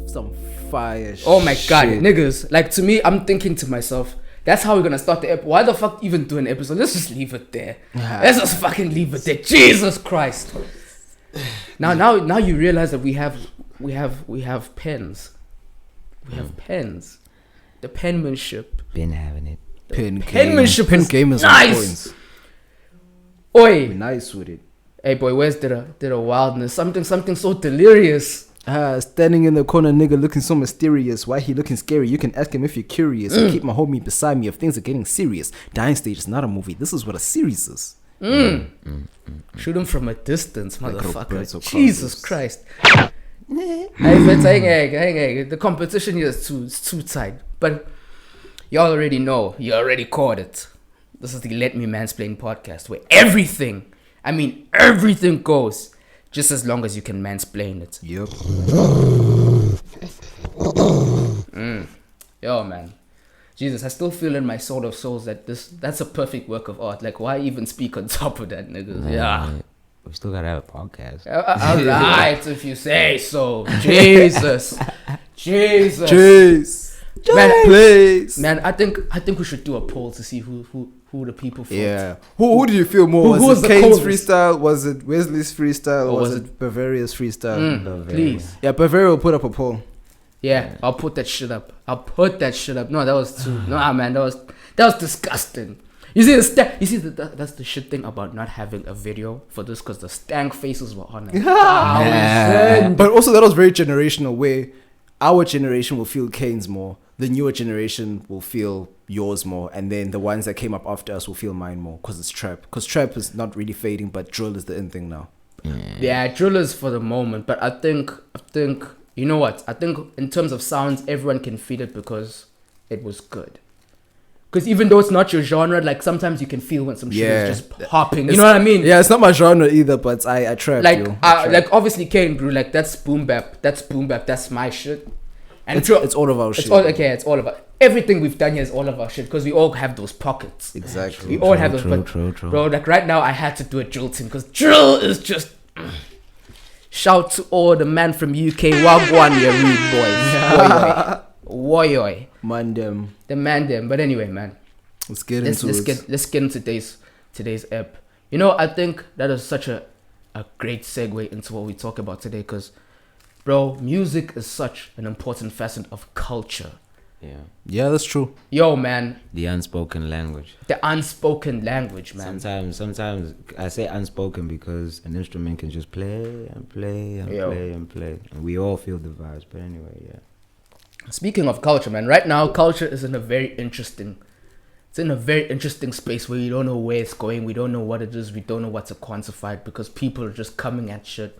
some fire shit. Oh my god, niggas. Like, to me, I'm thinking to myself, that's how we're gonna start the episode. Why the fuck even do an episode? Let's just leave it there. Let's just fucking leave it there. Jesus Christ. Now you realize that we have pens. We have pens. The penmanship. Been having it. Penmanship. Pen game is nice. Oi. Oi. Nice with it. Hey boy, Wes did a wildness. Something so delirious. Standing in the corner, nigga, looking so mysterious. Why he looking scary? You can ask him if you're curious. I keep my homie beside me if things are getting serious. Dying Stage is not a movie. This is what a series is. Shoot him from a distance, motherfucker. Roberto Jesus Carlos. Christ. Hey, the competition here is too tight. But y'all already know. You already caught it. This is the Let Me Mansplain Podcast, where everything goes, just as long as you can mansplain it. Yep. Yo, man. Jesus, I still feel in my soul of souls that that's a perfect work of art. Like, why even speak on top of that, niggas? Yeah. We still gotta have a podcast. Alright, if you say so. Jesus. Jeez. Man, please. Man, I think we should do a poll to see who the people vote. Yeah. Who do you feel more? Who Was was it the K.A.N.E's coldest? freestyle? Was it Wesley's freestyle? Or Or was was it Bavaria's freestyle? Please. Yeah, Bavaria will put up a poll. Yeah, I'll put that shit up. No, that was too. Nah, man, that was disgusting. You see that's the shit thing about not having a video for this, because the stank faces were on it. But also that was very generational, where our generation will feel K.A.N.E's more, the newer generation will feel yours more, and then the ones that came up after us will feel mine more, because it's trap. Because trap is not really fading, but drill is the in thing now. Yeah, drill is for the moment, but I think you know what? I think in terms of sounds, everyone can feel it because it was good. Because even though it's not your genre, like sometimes you can feel when some shit is just popping. You know what I mean? Yeah, it's not my genre either, but I trap. Like, yo. I trap. like obviously K.A.N.E grew like that's boom bap. That's my shit. And it's all of our shit. It's all of our everything we've done here is all of our shit, because we all have those pockets. Exactly. We all have those. True. Bro, like right now I had to do a drill team because drill is just. Shout to all the man from UK, Wagwan, you rude boys. Woyoy. Man them. The man them. But anyway, man. Let's get Let's get into today's ep. You know, I think that is such a great segue into what we talk about today, because, bro, music is such an important facet of culture. Yeah, that's true. Yo, man. The unspoken language. The unspoken language, man. Sometimes I say unspoken because an instrument can just play and play and play and play, and we all feel the vibes. But anyway, yeah. Speaking of culture, man, right now culture is in a very interesting space where we don't know where it's going, we don't know what it is, we don't know what to quantify it, because people are just coming at shit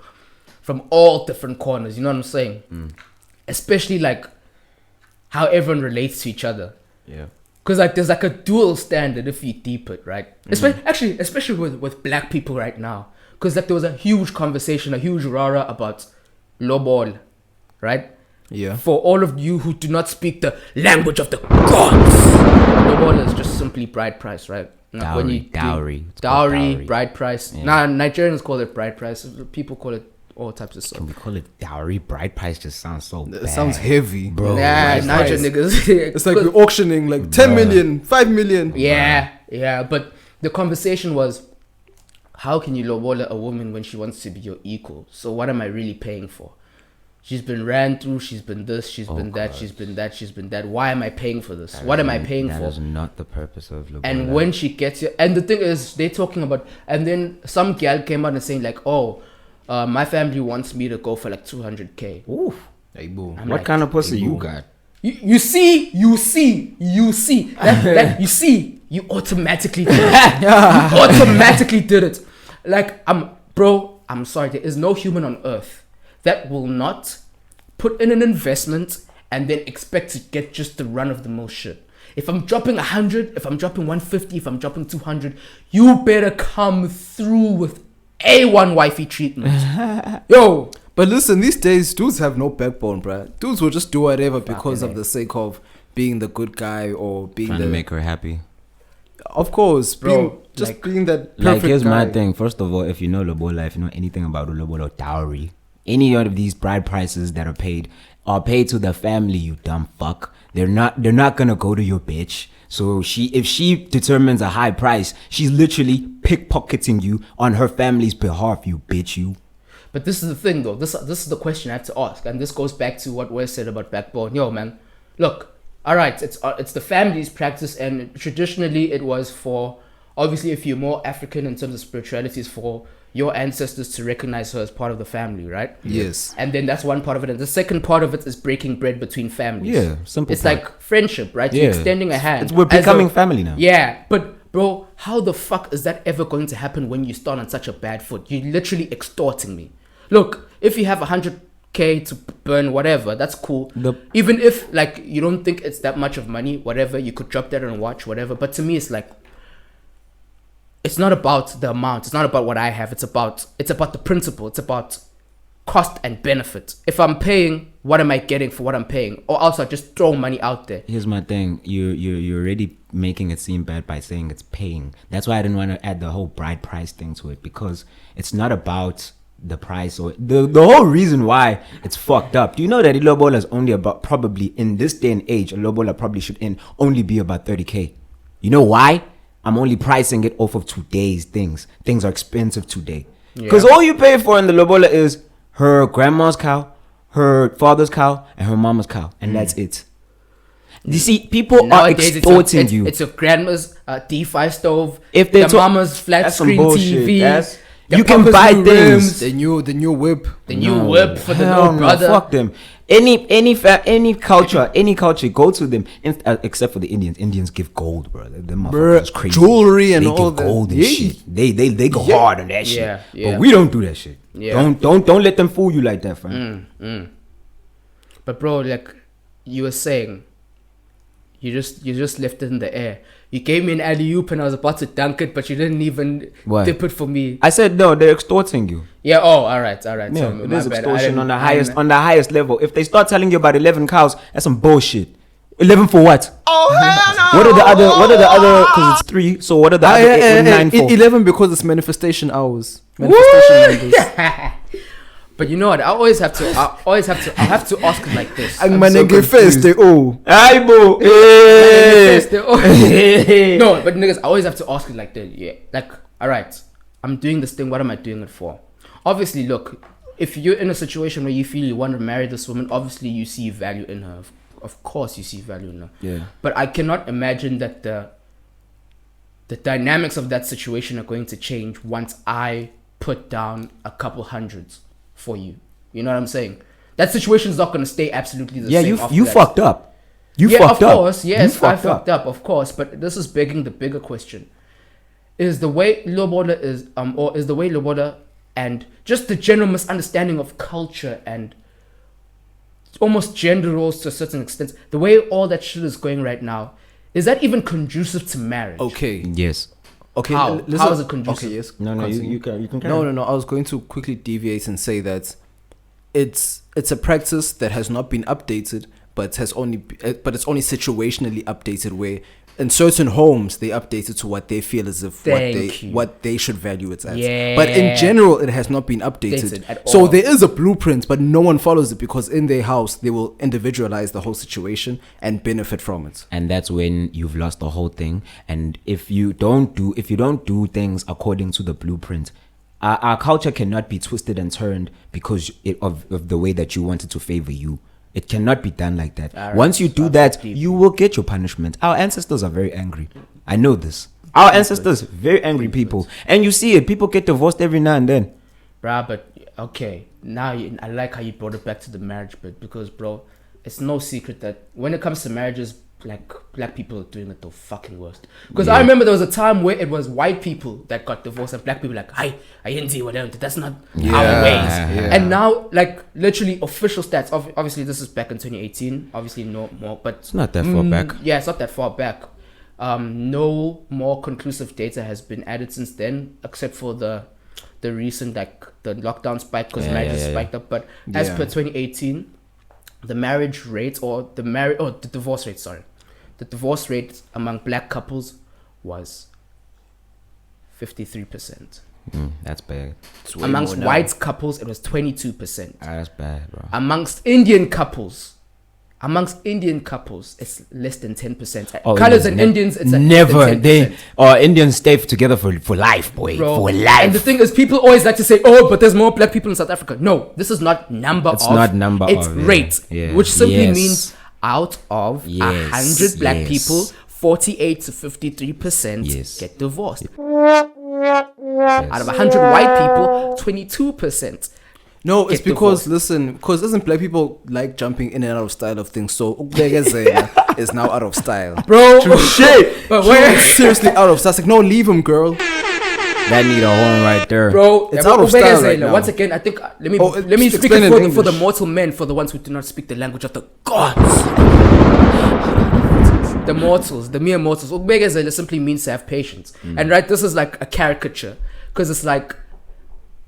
from all different corners. You know what I'm saying? Especially like how everyone relates to each other. Yeah. Because like there's like a dual standard if you deep it, right? Especially with black people right now. Because like there was a huge conversation, a huge rara about lobola, right? Yeah. For all of you who do not speak the language of the gods, lobola is just simply bride price, right? Dowry. Bride price. Yeah. Nah, Nigerians call it bride price. People call it all types of stuff. Can we call it dowry? Bride price just sounds so bad. It sounds heavy, bro. Yeah, Niger niggas. It's like we're auctioning like 10 million, 5 million. Yeah. But the conversation was, how can you lobola a woman when she wants to be your equal? So what am I really paying for? She's been ran through, she's been this, she's been that, she's been that. Why am I paying for this? What am I paying for? That is not the purpose of lobola. And when she gets here, and the thing is, they're talking about, and then some gal came out and saying like, my family wants me to go for like 200K. Ooh. Hey, boom. What like, kind of pussy you got? You see, that you see, you automatically did it. You automatically did it. Like, I'm sorry, there is no human on earth that will not put in an investment and then expect to get just the run of the most shit. If I'm dropping 100, if I'm dropping 150, if I'm dropping 200, you better come through with A1 wifey treatment. Yo. But listen, these days, dudes have no backbone, bruh. Dudes will just do whatever because of the sake of being the good guy or being trying to make her happy. Of course, bro. Being that perfect here's guy. my thing. First of all, if you know lobola, if you know anything about lobola, dowry, any of these bride prices that are paid to the family, you dumb fuck. They're not gonna go to your bitch. So if she determines a high price, she's literally pickpocketing you on her family's behalf, you bitch, you. But this is the thing, though. This is the question I have to ask, and this goes back to what Wes said about backbone. Yo, man, look, all right, it's the family's practice, and traditionally it was for, obviously, if you're more African in terms of spirituality, is for your ancestors to recognize her as part of the family, right? Yes. And then that's one part of it, and the second part of it is breaking bread between families. Yeah, simple. It's like friendship, right? Yeah. You're extending a hand. We're becoming family now. Yeah, but bro, how the fuck is that ever going to happen when you start on such a bad foot? You're literally extorting me. Look, if you have 100K to burn, whatever, that's cool. Even if like you don't think it's that much of money, whatever, you could drop that and watch, whatever. But to me, it's like, it's not about the amount. It's not about what I have. It's about the principle. It's about cost and benefit. If I'm paying, what am I getting for what I'm paying? Or else I just throw money out there. Here's my thing. You're already making it seem bad by saying it's paying. That's why I didn't want to add the whole bride price thing to it, because it's not about the price or the whole reason why it's fucked up. Do you know that lobola is only about, probably in this day and age, a lobola probably should only be about 30K. You know why? I'm only pricing it off of today's things. Things are expensive today. Because all you pay for in the lobola is her grandma's cow, her father's cow, and her mama's cow. And that's it. You see, people nowadays are extorting you. It's your grandma's D5 stove, if they mama's flat screen TV. You can buy things. The new whip. The new whip for the little brother. Fuck them. Any culture, go to them. Except for the Indians. Indians give gold, bro. Them motherfuckers crazy. Jewelry and they all give that. Gold and shit. They go hard on that shit. Yeah. But we don't do that shit. Yeah. Don't let them fool you like that, fam. But bro, like you were saying, you just left it in the air. You gave me an alley-oop and I was about to dunk it, but you didn't even dip it for me. I said no, they're extorting you. Yeah. Oh, all right. Yeah, So, it is extortion on the highest level. If they start telling you about 11 cows, that's some bullshit. 11 for what? Oh hell no! What are the other? Because it's 3. So what are the other 9 for? 11 because it's manifestation hours. Manifestation numbers. But you know what? I have to ask it like this. I'm so first, they all. No, but niggas, I always have to ask it like that. Yeah, like, all right, I'm doing this thing. What am I doing it for? Obviously, look, if you're in a situation where you feel you want to marry this woman, obviously you see value in her. Of course, you see value in her. Yeah. But I cannot imagine that the dynamics of that situation are going to change once I put down a couple hundreds for you. You know what I'm saying? That situation is not going to stay absolutely the same. Yeah, you fucked up. You fucked up. Of course, yes, I fucked up, of course. But this is begging the bigger question: is the way lobola is, or is the way lobola and just the general misunderstanding of culture and almost gender roles to a certain extent, the way all that shit is going right now, is that even conducive to marriage? Okay. Yes. Okay. How is it conducive? Okay, yes. No, you can. No. I was going to quickly deviate and say that it's a practice that has not been updated, but it's only situationally updated, where in certain homes they update it to what they feel as if what they should value it as. Yeah. But in general, it has not been updated at so all. there is a blueprint, but no one follows it, because in their house they will individualize the whole situation and benefit from it. And that's when you've lost the whole thing. And if you don't do things according to the blueprint, our culture cannot be twisted and turned because of the way that you want it to favor you. It cannot be done like that. Right. Once you do that, you will get your punishment. Our ancestors are very angry. I know this. Our ancestors, very angry people. And you see it. People get divorced every now and then. Bruh, but okay. Now I like how you brought it back to the marriage bit, because, bro, it's no secret that when it comes to marriages, like, black people are doing it the fucking worst. Because I remember there was a time where it was white people that got divorced and black people like, I didn't see whatever. That's not our ways. Yeah. And now, like, literally official stats. Obviously, this is back in 2018. Obviously, no more. But it's not that far back. Yeah, it's not that far back. No more conclusive data has been added since then, except for the recent, like, the lockdown spike, because marriages spiked up. But as per 2018, the marriage rate the divorce rate, the divorce rate among black couples was 53%. That's bad. It's way Amongst more now. white couples, it was 22%. That's bad, bro. Amongst Indian couples, it's less than 10%. Oh, Colors and Indians, it's never. less than 10%. They Indians stay together for life, boy. Bro. For life. And the thing is, people always like to say, "Oh, but there's more black people in South Africa." No, this is not number It's of. not number it's of, yeah. rate, Yeah. which simply Yes. means out of 100 black Yes. people, 48 to 53% Yes. get divorced. Out of 100 white people, 22%. No, it's Get because divorced. because isn't black people like jumping in and out of style of things? So Ukubegezela is now out of style, Bro, Shit, but where where, seriously out of style? It's like, no, leave him, girl. That need a home right there. bro, It's out of style right now. Once again, I think let me just speak explain it in for the English. mortal men, for the ones who do not speak the language of the gods. The mortals, the mere mortals. Ukubegezela simply means to have patience. And right, this is like a caricature, because it's like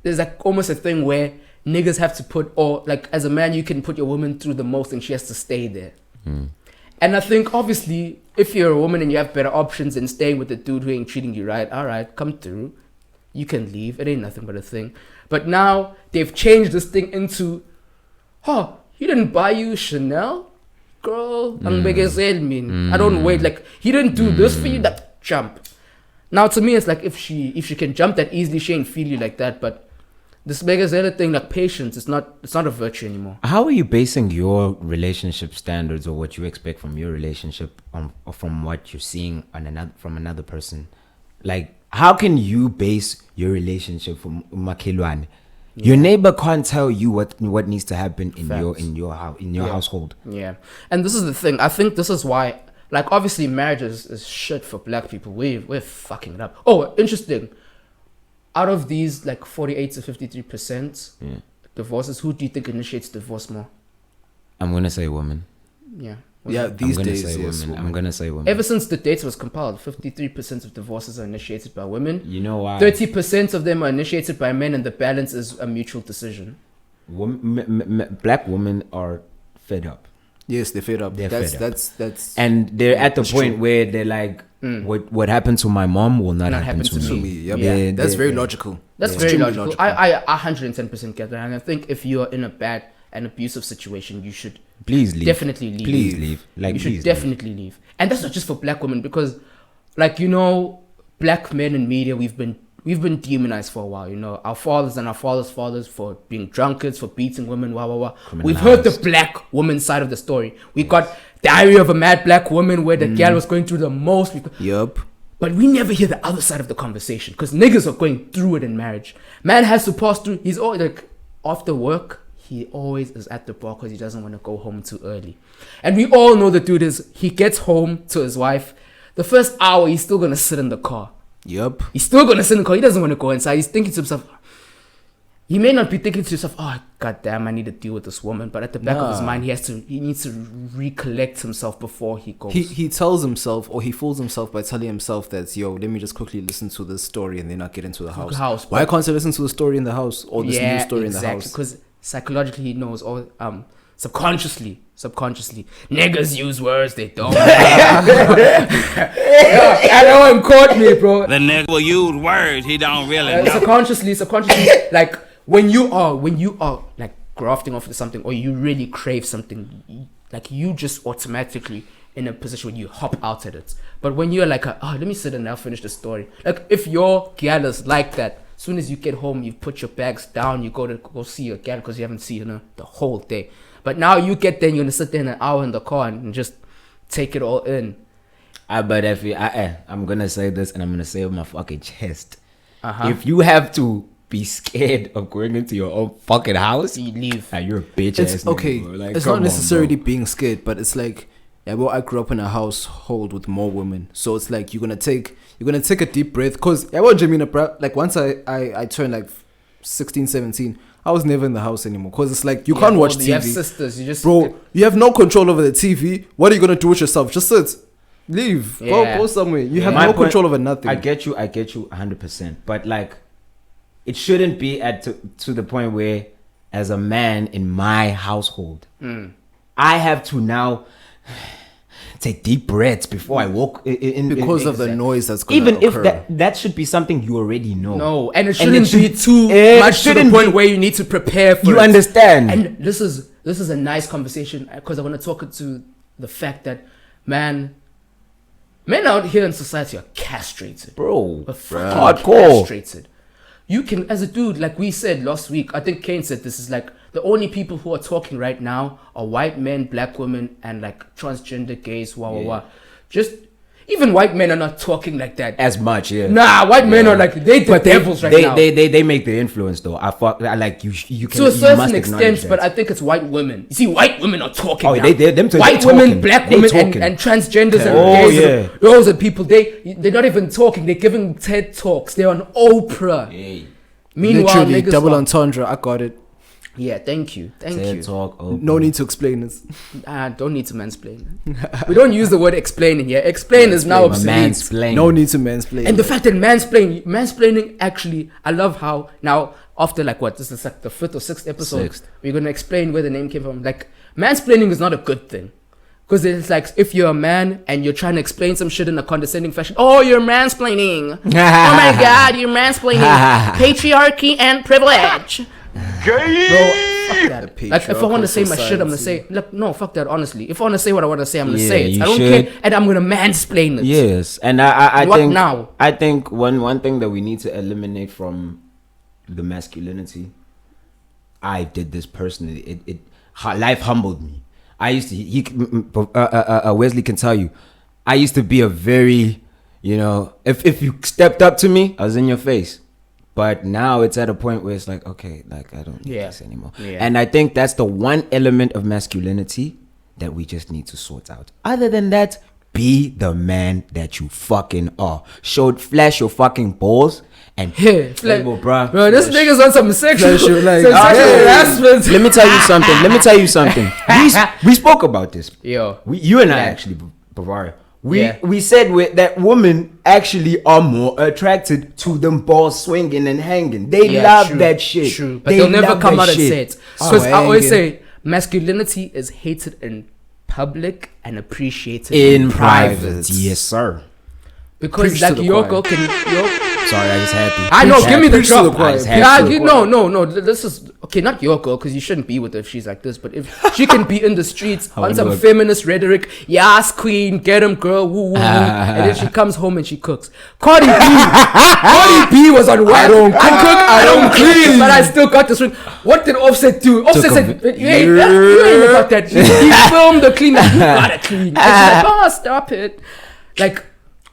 there's like almost a thing where niggas have to put, or like as a man you can put your woman through the most and she has to stay there. And I think obviously if you're a woman and you have better options than staying with the dude who ain't treating you right, all right, come through, you can leave, it ain't nothing but a thing. But now they've changed this thing into, oh, he didn't buy you Chanel, girl, I don't wait, like he didn't do this for you, that jump. Now to me it's like, if she can jump that easily, she ain't feel you like that. But this Begazela thing, like patience, it's not a virtue anymore. How are you basing your relationship standards, or what you expect from your relationship, or from what you're seeing from another person? Like, how can you base your relationship from Makhelwane? Your neighbor can't tell you what needs to happen in your household. Yeah, and this is the thing. I think this is why, like, obviously marriage is shit for black people. We're fucking it up. Oh, interesting. Out of these, like 48 to 53% divorces, who do you think initiates divorce more? I'm gonna say women. Yeah. Yeah, these I'm gonna days, say yes, women. women. I'm gonna say women. Ever since the data was compiled, 53% of divorces are initiated by women. You know why? 30% of them are initiated by men, and the balance is a mutual decision. Black women are fed up. Yes, they're fed up. They're That's fed up. that's And they're at the That's point true. where they're like, what happened to my mom will not happen to to me. me. Yep. Yeah, That's very logical. That's Yeah. very Extremely logical. I 110% get that, and I think if you're in a bad and abusive situation, you should Please leave. definitely leave. Please leave. Like, you should please leave. definitely leave. And that's not just for black women, because, like, you know, black men in media, we've been demonized for a while. You know, our fathers and our fathers' fathers for being drunkards, for beating women, We've heard the black woman side of the story. We got Diary of a Mad Black Woman, where the gal was going through the most. Yup. But we never hear the other side of the conversation, because niggas are going through it in marriage. Man has to pass through. He's always like, after work, he always is at the bar because he doesn't want to go home too early. And we all know the dude is, he gets home to his wife. The first hour, he's still going to sit in the car. Yup. He's still going to sit in the car. He doesn't want to go inside. He's thinking to himself, he may not be thinking to himself, oh, goddamn, I need to deal with this woman. But at the back of his mind, he needs to recollect himself before he goes. He tells himself, or he fools himself by telling himself that, yo, let me just quickly listen to this story and then I'll get into the house. Why can't I listen to the story in the house, or this new story in the house? Because psychologically he knows, or subconsciously, niggas use words they don't. I know him caught me, bro. The nigga will use words he don't really know. Subconsciously, like when you are like grafting off of something, or you really crave something, like you just automatically in a position where you hop out at it. But when you're like, let me sit and I'll finish the story. Like if your gal is like that, as soon as you get home, you put your bags down, you go see your gal because you haven't seen her the whole day. But now you get there, you're gonna sit there in an hour in the car and just take it all in. But if you, I'm gonna say this, and I'm gonna say it with my fucking chest. If you have to be scared of going into your own fucking house, You leave. you're a bitch It's ass. okay. Nigga, bro. Like, It's come not on, necessarily bro. being scared, but it's like, yeah, well, I grew up in a household with more women, so it's like you're gonna take a deep breath. Cause yeah, well, Jamina, bro, like once I turned like 16, 17, I was never in the house anymore. Cause it's like you can't watch TV. You have sisters. You just Bro, you have no control over the TV. What are you gonna do with yourself? Just sit, leave, Yeah. go somewhere. You have My no point- control over nothing. I get you 100%. But like, it shouldn't be to the point where, as a man in my household, I have to now take deep breaths before I walk in Because of the exactly. noise that's going to even occur. if that should be something you already know. No, and it And shouldn't be too much to the shouldn't point be- where you need to prepare for You it. understand? And this is a nice conversation because I want to talk to the fact that, man, men out here in society are castrated. Bro, We're fucking hardcore. castrated. You can, as a dude, like we said last week, I think Kane said this is like the only people who are talking right now are white men, black women, and like transgender gays, Just even white men are not talking like that. As much, yeah. Nah, white men are like they the devils right now. They make the influence though. I like you can To a you certain must acknowledge extent, but that. I think it's white women. You see, white women are talking. Oh, now. them two, white they women, talking. black They women, talking. and transgenders and Oh, gays, yeah. those are people. They're not even talking. They're giving TED talks. They're on Oprah. Hey, Meanwhile, Literally, niggas double are- entendre. I got it. Yeah, thank you. TED talk. Oh, No need to explain this. Don't need to mansplain. We don't use the word explaining here. Explain is now obsolete. mansplain. No need to mansplain. And the fact that mansplaining actually, I love how now after like what, this is like the 5th or 6th episode, Sixth. we're gonna explain where the name came from. Like mansplaining is not a good thing. Because it's like if you're a man and you're trying to explain some shit in a condescending fashion, oh, you're mansplaining. Oh my god, you're mansplaining. Patriarchy and privilege. Bro, fuck that. The Like if I want to say my patriarchal shit, I'm gonna say, look, no, fuck that. Honestly, if I want to say what I want to say, I'm gonna Yeah, say it. you I don't should. care, and I'm gonna mansplain it. Yes, and I What think now? I think one thing that we need to eliminate from the masculinity. I did this personally. Life humbled me. I used to. Wesley can tell you. I used to be a very, if you stepped up to me, I was in your face. But now it's at a point where it's like, okay, like I don't need this anymore. Yeah. And I think that's the one element of masculinity that we just need to sort out. Other than that, be the man that you fucking are. Flash your fucking balls and Yeah, label, bruh. Bro, this nigga's on some sexual, Flash your, like, some sexual yeah. harassment. Let me tell you something. We spoke about this. Yo, You and I Yeah. actually, Bavaria. Yeah. We said that women actually are more attracted to them balls swinging and hanging. They love true, that shit. True, but They they'll never love come that out and shit. say it. Because I always Swanging. say masculinity is hated in public and appreciated In private. private, yes, sir. Because Preach like to the your choir. girl can Sorry, I just had to. I know, Preach give me the preach to the drop. choir. I just had Yeah, to. no. This is okay. Not your girl, because you shouldn't be with her if she's like this. But if she can be in the streets on wonder some what- feminist rhetoric, yes, queen, get him, girl, woo, woo, woo, and then she comes home and she cooks. Cardi B was on whack. I don't cook, I don't clean, but I still got this ring. What did Offset do? Offset said, you ain't about that. He filmed the clean. Like, you gotta clean. And she's like, oh, stop it. Like.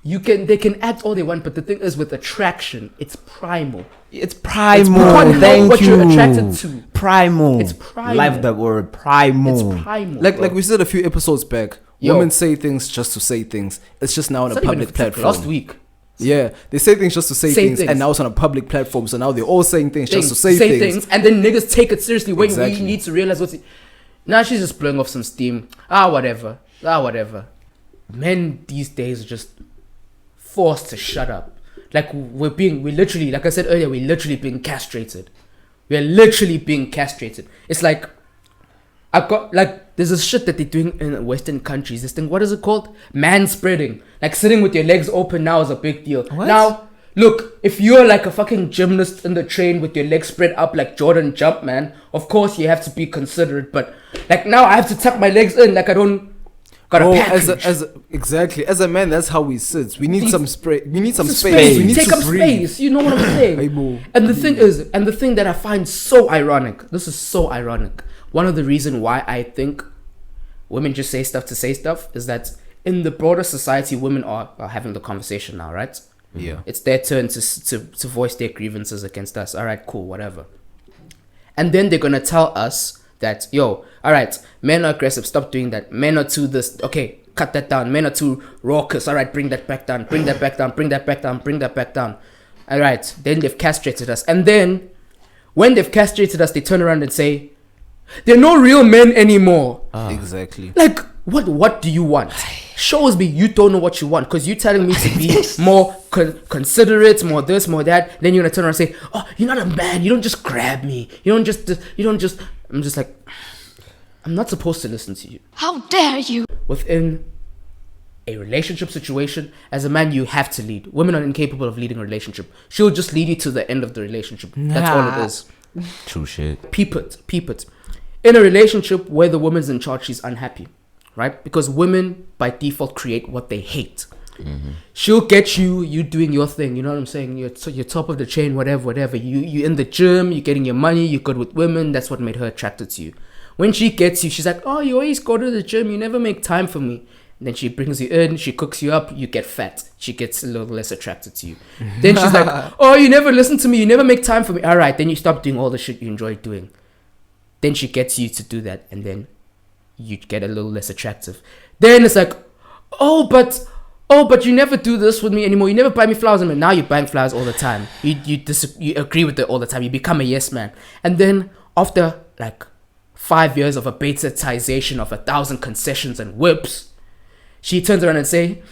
They can act all they want, but the thing is with attraction, it's primal. It's primal. primal. Thank What you. you're attracted to. Primal. It's primal. Like the word primal. It's primal. Like bro. we said a few episodes back, Yo. women say things just to say things. It's just now on It's a not even public a- platform. Last week. Yeah, they say things just to say Say things, things. and now it's on a public platform. So now they're all saying things just to say things. and then niggas take it seriously when Exactly. we need to realize what's. Now she's just blowing off some steam. Whatever. Men these days are just forced to shut up. Like we're literally, like I said earlier, we're literally being castrated. We're literally being castrated. It's like there's this shit that they're doing in Western countries. This thing, what is it called? Manspreading. Like sitting with your legs open now is a big deal. What? Now, look, if you're like a fucking gymnast in the train with your legs spread up like Jordan Jumpman, of course you have to be considerate. But like now I have to tuck my legs in, like I don't got a Oh, package. exactly. As a man, that's how we sit. We need some spray. We need some Space. space. We need Take to up breathe. space. You know what I'm saying? Hey, boo. And the thing that I find so ironic. This is so ironic. One of the reasons why I think women just say stuff to say stuff is that in the broader society, women are having the conversation now, right? Yeah. It's their turn to voice their grievances against us. All right, cool, whatever. And then they're gonna tell us that, yo, all right, men are aggressive, stop doing that. Men are too this, okay, cut that down. Men are too raucous, all right, bring that back down, bring that back down, bring that back down, bring that back down. All right, then they've castrated us. And then when they've castrated us, they turn around and say, they're no real men anymore. Exactly. Like, what do you want? Shows me you don't know what you want, because you're telling me to be more considerate, more this, more that. Then you're gonna turn around and say, oh, you're not a man, you don't just grab me, you don't just I'm just like, I'm not supposed to listen to you. How dare you? Within a relationship situation, as a man, you have to lead. Women are incapable of leading a relationship. She'll just lead you to the end of the relationship. That's all it is. True shit. Peep it. In a relationship where the woman's in charge, she's unhappy, right? Because women, by default, create what they hate. She'll get you doing your thing, you know what I'm saying? You're top of the chain, whatever. You in the gym, you're getting your money, you're good with women. That's what made her attracted to you. When she gets you, she's like, oh, you always go to the gym, you never make time for me. And then she brings you in, she cooks you up, you get fat. She gets a little less attracted to you. Then she's like, oh, you never listen to me, you never make time for me. All right, then you stop doing all the shit you enjoy doing. Then she gets you to do that, and then you get a little less attractive. Then it's like, oh, but you never do this with me anymore. You never buy me flowers anymore. Now you're buying flowers all the time. You agree with it all the time. You become a yes man. And then after like 5 years of a beta-tization of 1,000 concessions and whips, she turns around and say,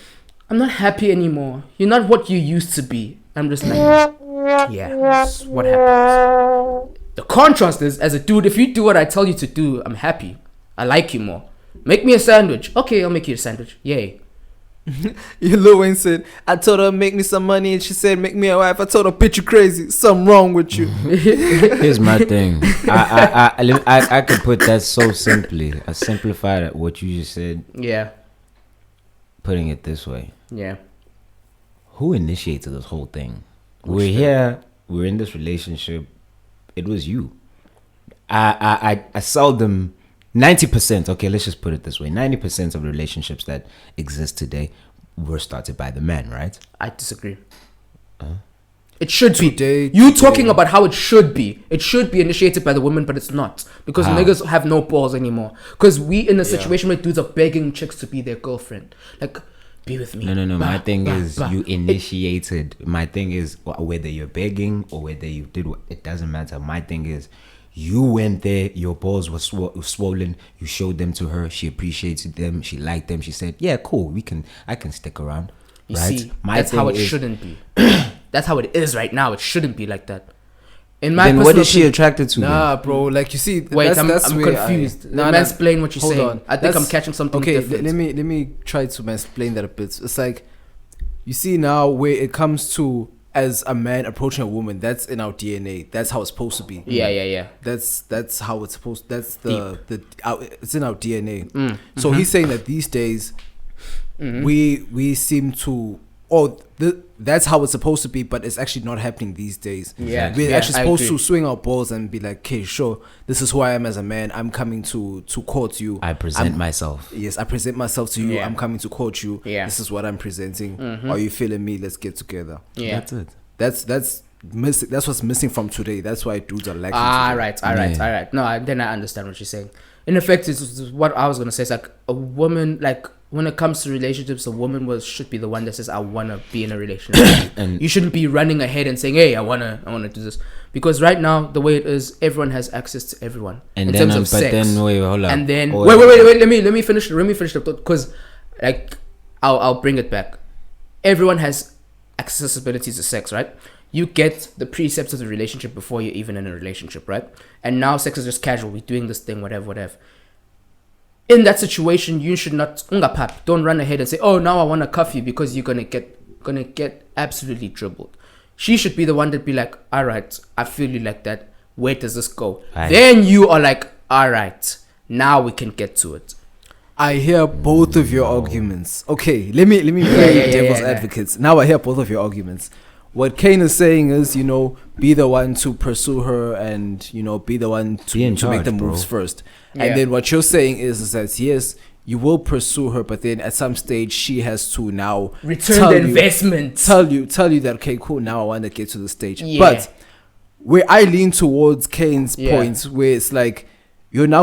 I'm not happy anymore. You're not what you used to be. I'm just like, yeah, that's what happens. The contrast is, as a dude, if you do what I tell you to do, I'm happy. I like you more. Make me a sandwich. Okay, I'll make you a sandwich. Yay. Lil Wayne said, I told her make me some money and she said make me a wife. I told her bitch you crazy, something wrong with you. Here's my thing. I could put that so simply. I simplified what you just said. Yeah. Putting it this way. Yeah. Who initiated this whole thing? We're here. We're in this relationship. It was you. I seldom 90%, okay, let's just put it this way. 90% of relationships that exist today were started by the man, right? I disagree. It should be. You talking about how it should be. It should be initiated by the woman, but it's not. Because niggas have no balls anymore. Because we in a situation where dudes are begging chicks to be their girlfriend. Like, be with me. No. My thing is you initiated. My thing is whether you're begging or whether you did, it doesn't matter. My thing is you went there, your balls were swollen, you showed them to her, she appreciated them, she liked them, she said, yeah, cool, I can stick around. You right? see, that's how it shouldn't be. That's how it is right now. It shouldn't be like that. In my then what is she attracted to? Nah, bro, like you see, wait, I'm confused. Mansplain what you're saying. On. I think I'm catching something different. Let me try to mansplain that a bit. It's like, you see now where it comes to as a man approaching a woman, that's in our DNA. That's how it's supposed to be. Yeah. That's how it's supposed. That's it's in our DNA. So he's saying that these days, we seem to. That's how it's supposed to be, but it's actually not happening these days. Yeah, we're actually supposed to swing our balls and be like, okay, sure, this is who I am as a man. I'm coming to court you. I present myself. Yes, I present myself to you. Yeah. I'm coming to court you. Yeah. This is what I'm presenting. Are you feeling me? Let's get together. Yeah, that's it. That's missing. That's what's missing from today. That's why dudes are lacking. All right. No, then I understand what you're saying. In effect, it's what I was gonna say. It's like a woman, like when it comes to relationships, a woman should be the one that says, I wanna be in a relationship. And you shouldn't be running ahead and saying, hey, I wanna do this. Because right now, the way it is, everyone has access to everyone. And in then, terms of sex. wait, hold up. And then wait. Let me finish the thought, because like I'll bring it back. Everyone has accessibility to sex, right? You get the precepts of the relationship before you're even in a relationship, right? And now sex is just casual. We're doing this thing, whatever. In that situation, you should not don't run ahead and say, oh, now I want to cuff you, because you're gonna get absolutely dribbled. She should be the one that be like, all right, I feel you like that. Where does this go? Aye. Then you are like, all right, now we can get to it. I hear both of your arguments. Okay, let me play devil's advocates. Now I hear both of your arguments. What K.A.N.E is saying is, be the one to pursue her and, be the one to make the moves first. Yeah. And then what you're saying is that, yes, you will pursue her, but then at some stage she has to now return the investment. Tell you that, okay, cool, now I want to get to the stage. Yeah. But where I lean towards K.A.N.'s points, where it's like, she's now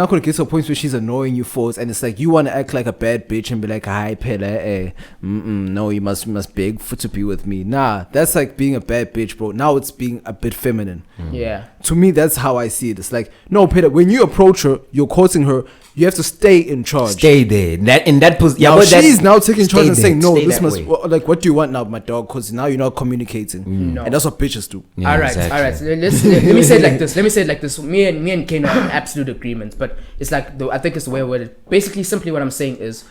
gonna get to a point where she's annoying you for it, and it's like you want to act like a bad bitch and be like, hi Pele, no, you must beg to be with me. Nah, that's like being a bad bitch, bro. Now it's being a bit feminine. Yeah, to me that's how I see it. It's like, no, Pele, when you approach her, you're courting her, you have to stay in charge. Stay there. In that position. Yeah, but she's now taking charge and saying, no, this must like, what do you want now, my dog? Because now you're not communicating. No. And that's what bitches do. Yeah, all right. Let me say it like this. Me and K.A.N.E are in absolute agreement, but it's like I think it's the way I word it. Basically, simply what I'm saying is,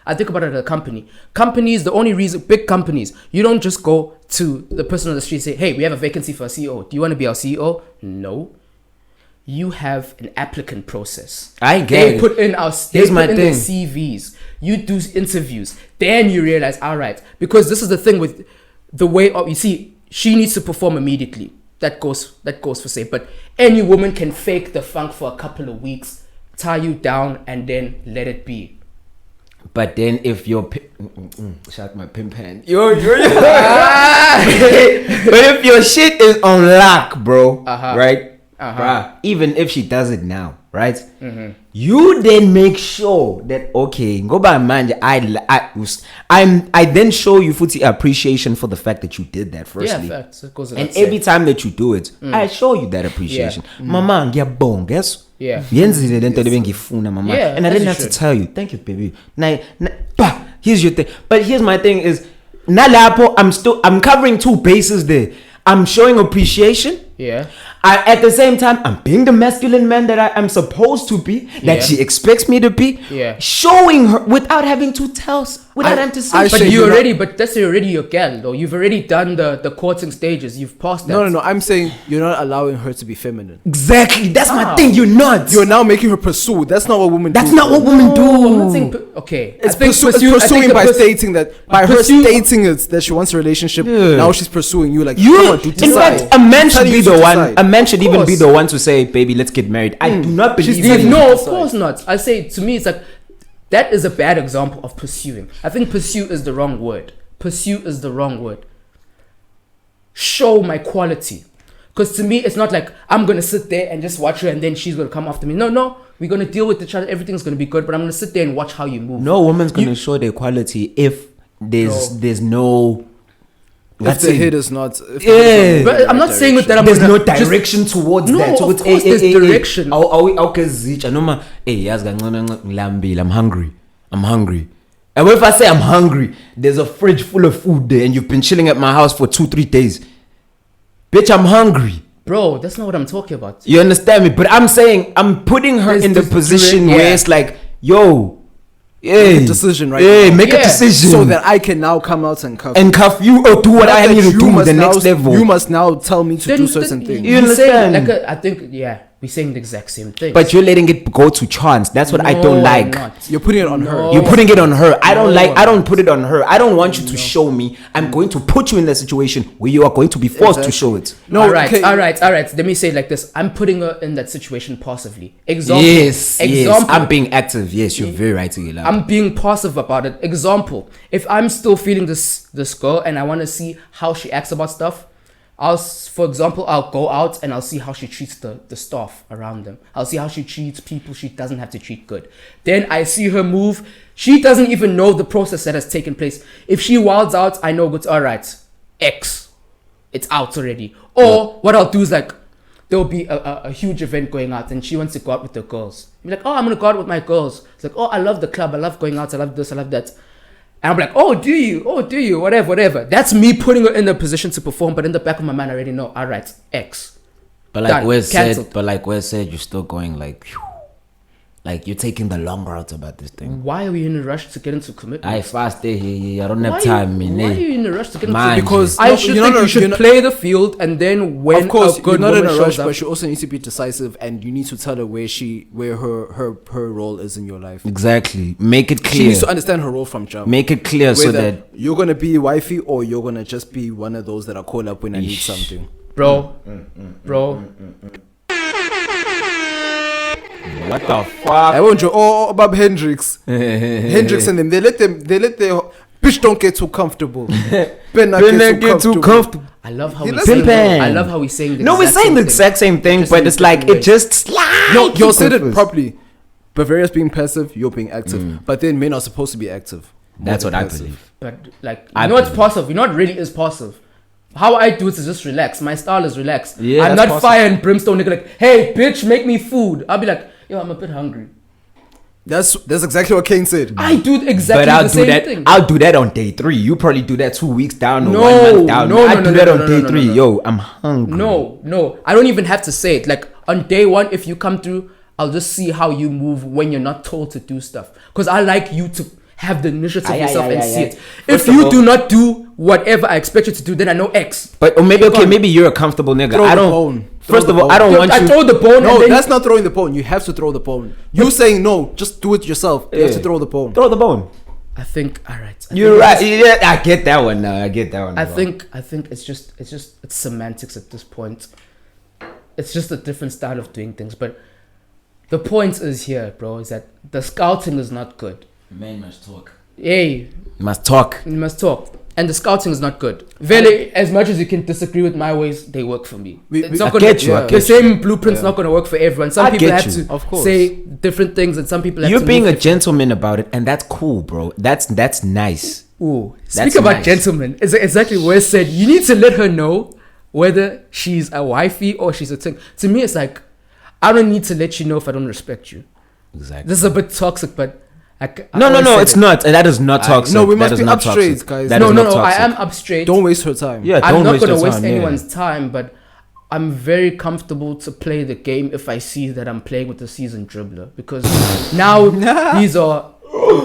I think about it at a company. Companies, the only reason, big companies, you don't just go to the person on the street and say, hey, we have a vacancy for a CEO. Do you want to be our CEO? No. You have an applicant process. I get They it. put in their thing. CVs. You do interviews. Then you realize, all right, because this is the thing with the way of, you see, she needs to perform immediately. That goes for say. But any woman can fake the funk for a couple of weeks, tie you down, and then let it be. But then if your shout my pimp hand. But if your shit is on lock, bro, right? Bruh, even if she does it now, right? You then make sure that okay, go by mind. I then show you futhi appreciation for the fact that you did that firstly. Yeah, facts. It goes And every time that you do it, I show you that appreciation. Mama, ngiyabonga, guess. Yeah. Yenzile lento ebengifuna mama. Yeah, And I didn't have to tell you. Thank you, baby. Here's your thing. But here's my thing is nalapo I'm covering two bases there. I'm showing appreciation. Yeah. At the same time, I'm being the masculine man that I am supposed to be, that she expects me to be. Yeah. Showing her without having to tell, without having to say. But that's already your gal, though. You've already done the courting stages. You've passed that. No. I'm saying you're not allowing her to be feminine. Exactly. That's my thing. You're not. You're now making her pursue. That's not what women do. That's not what women do. I'm not saying okay. It's pursuing by stating that by her stating it that she wants a relationship. Yeah. Now she's pursuing you like In fact, a man should be the one. A man should even be course. the one to say, "Baby, let's get married." I do not believe She's that. leaving No, you of decide. course not. I say, to me, it's like, that is a bad example of pursuing. I think pursue is the wrong word. Pursue is the wrong word. Show my quality. Because to me, it's not like I'm going to sit there and just watch her and then she's going to come after me. No. We're going to deal with each other. Everything's going to be good. But I'm going to sit there and watch how you move. No woman's going to show their quality if there's no. If the hit is not. But I'm not saying with that There's no direction towards No, that. So of course there's direction. I'm hungry. And if I say I'm hungry, there's a fridge full of food there and you've been chilling at my house for 2-3 days. Bitch, I'm hungry. Bro, that's not what I'm talking about. You understand me? But I'm saying I'm putting her in the position where it's like, yo, Make a decision right now. Make a decision. So that I can now come out and cuff you or do what I need to do the next level. You must now tell me to do certain things. You understand? I think, we're saying the exact same thing. But you're letting it go to chance. That's what I don't like. You're putting it on her. You're putting it on her. I don't put it on her. I don't want you to show me. I'm going to put you in the situation where you are going to be forced to show it. No, all right. Let me say it like this. I'm putting her in that situation passively. Example. Yes. I'm being active. Yes, you're very right to your love. I'm being passive about it. Example. If I'm still feeling this girl and I want to see how she acts about stuff, I'll go out and I'll see how she treats the staff around them. I'll see how she treats people she doesn't have to treat good. Then I see her move. She doesn't even know the process that has taken place. If she wilds out, I know it's all right. X. It's out already. Or what I'll do is like, there'll be a huge event going out and she wants to go out with the girls. I'm like, I'm going to go out with my girls. It's like, I love the club. I love going out. I love this. I love that. And I'm like, do you? Whatever. That's me putting her in the position to perform. But in the back of my mind, I already know. All right, X. But like Wes said, you're still going like you're taking the long route about this thing. Why are we in a rush to get into commitment? I stay here. I don't have time. Why are you in a rush to get into Mind commitment? Because you should play the field and then when of course, a good you're not in woman a rush, shows up, but you also need to be decisive and you need to tell her where her role is in your life. Exactly. Make it clear. She needs to understand her role from jump. Make it clear so that you're gonna be wifey or you're gonna just be one of those that are called up when I need something. bro. What the fuck? I won't joke. Bob Hendrix and them. They let their bitch don't get too comfortable. Get too comfortable. I love how we're saying No, we're saying the exact same thing, but it's like it just slides. No, you said it properly. Bavaria's being passive, you're being active. But then men are supposed to be active. That's what I believe. But like, you know what's passive? You know what really is passive? How I do it is just relax. My style is relaxed. Yeah, I'm not fire and brimstone nigga like, hey bitch, make me food. I'll be like, yo, I'm a bit hungry. That's exactly what K.A.N.E said. I do exactly the same thing. I'll do that on day 3. You probably do that 2 weeks down or 1 month down. I do that on day 3. Yo, I'm hungry. No. I don't even have to say it. Like on day 1, if you come through, I'll just see how you move when you're not told to do stuff. Because I like you to have the initiative Aye, yourself aye, and aye, see aye. it. First If of you all- do not do whatever I expect you to do, then I know X. But or maybe Keep okay, on. maybe you're a comfortable nigga. Throw I the don't. bone. First Throw of the all, I bone. don't want I you. throw the bone No, and then that's not throwing the bone. You have to throw the bone. You saying no, just do it yourself. You have to Yeah. throw the bone. Throw the bone. I think all right. I You're think right. it's- Yeah, I get that one now. I get that one. I as well. think it's just it's semantics at this point. It's just a different style of doing things. But the point is here, bro, is that the scouting is not good. Men must talk. Hey, Must talk. you must talk. And the scouting is not good. Very, as much as you can disagree with my ways, they work for me. It's not I gonna, get you. I The get same blueprint's not going to work for everyone. Some I people get have you. to Of course. say different things, and some people have You're to being a move gentleman about it, and that's cool, bro. That's nice. Ooh, That's speak about nice. gentlemen. It's exactly what Wes said. You need to let her know whether she's a wifey or she's a thing. To me, it's like, I don't need to let you know if I don't respect you. Exactly. This is a bit toxic, but I No, always say it's that. not. That is not toxic. no, we That must is be not up straight, toxic. guys. That No, is no, not no. I toxic. am up straight. Don't waste her time. Yeah, I'm don't not waste going your to waste time, yeah. anyone's time, but I'm very comfortable to play the game if I see that I'm playing with a seasoned dribbler. Because now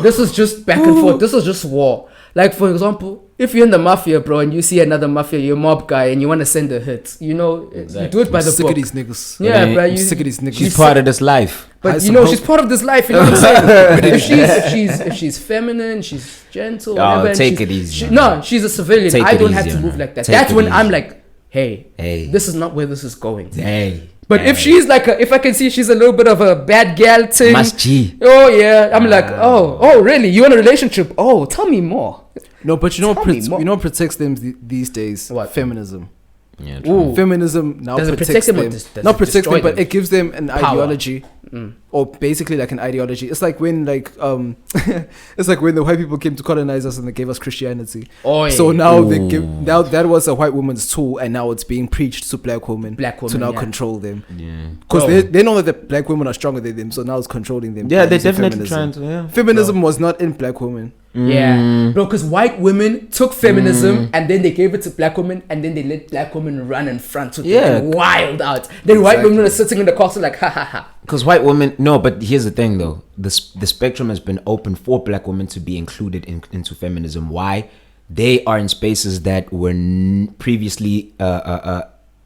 this is just back and forth. This is just war. Like, for example, if you're in the mafia, bro, and you see another mafia, you're a mob guy, and you want to send a hit, you know, you do it by the Sick book. of these niggas. Yeah, Yeah, bro. I'm sick of these niggas. She's part of this life. But Hide you some know, hope. she's part of this life. You know what I'm saying? if she's feminine, she's gentle, Oh, whatever. and take she's- it easy, man. No, she's a civilian. Take I it don't have easy, to move man. like that. Take That's it when easy. I'm like, hey, Hey. this is not where this is going. Hey. But if she's like, if I can see she's a little bit of a bad gal thing. Must G. Oh yeah, I'm like, oh really? You in a relationship? Oh, tell me more. No, but you know Tell what me more. you know what protects them these days? What? Feminism. Yeah, Ooh. Feminism now Does it protects protect them or them. does Not it protects destroy them, but them? it gives them an Power. ideology, or basically like an ideology. It's like when it's like when the white people came to colonize us and they gave us Christianity. Oh, yeah. So now they give now that was a white woman's tool, and now it's being preached to black women to now yeah. control them. Yeah. Because Bro. they know that the black women are stronger than them, so now it's controlling them. Yeah, by they're using definitely feminism. trying to. Yeah. Feminism was not in black women. Yeah, bro, because white women took feminism and then they gave it to black women and then they let black women run in front with Yeah. it and wild out. Then white Exactly. women are sitting in the castle like, ha ha ha. Because white women, no, but here's the thing though. The spectrum has been open for black women to be included into feminism. Why? They are in spaces that were previously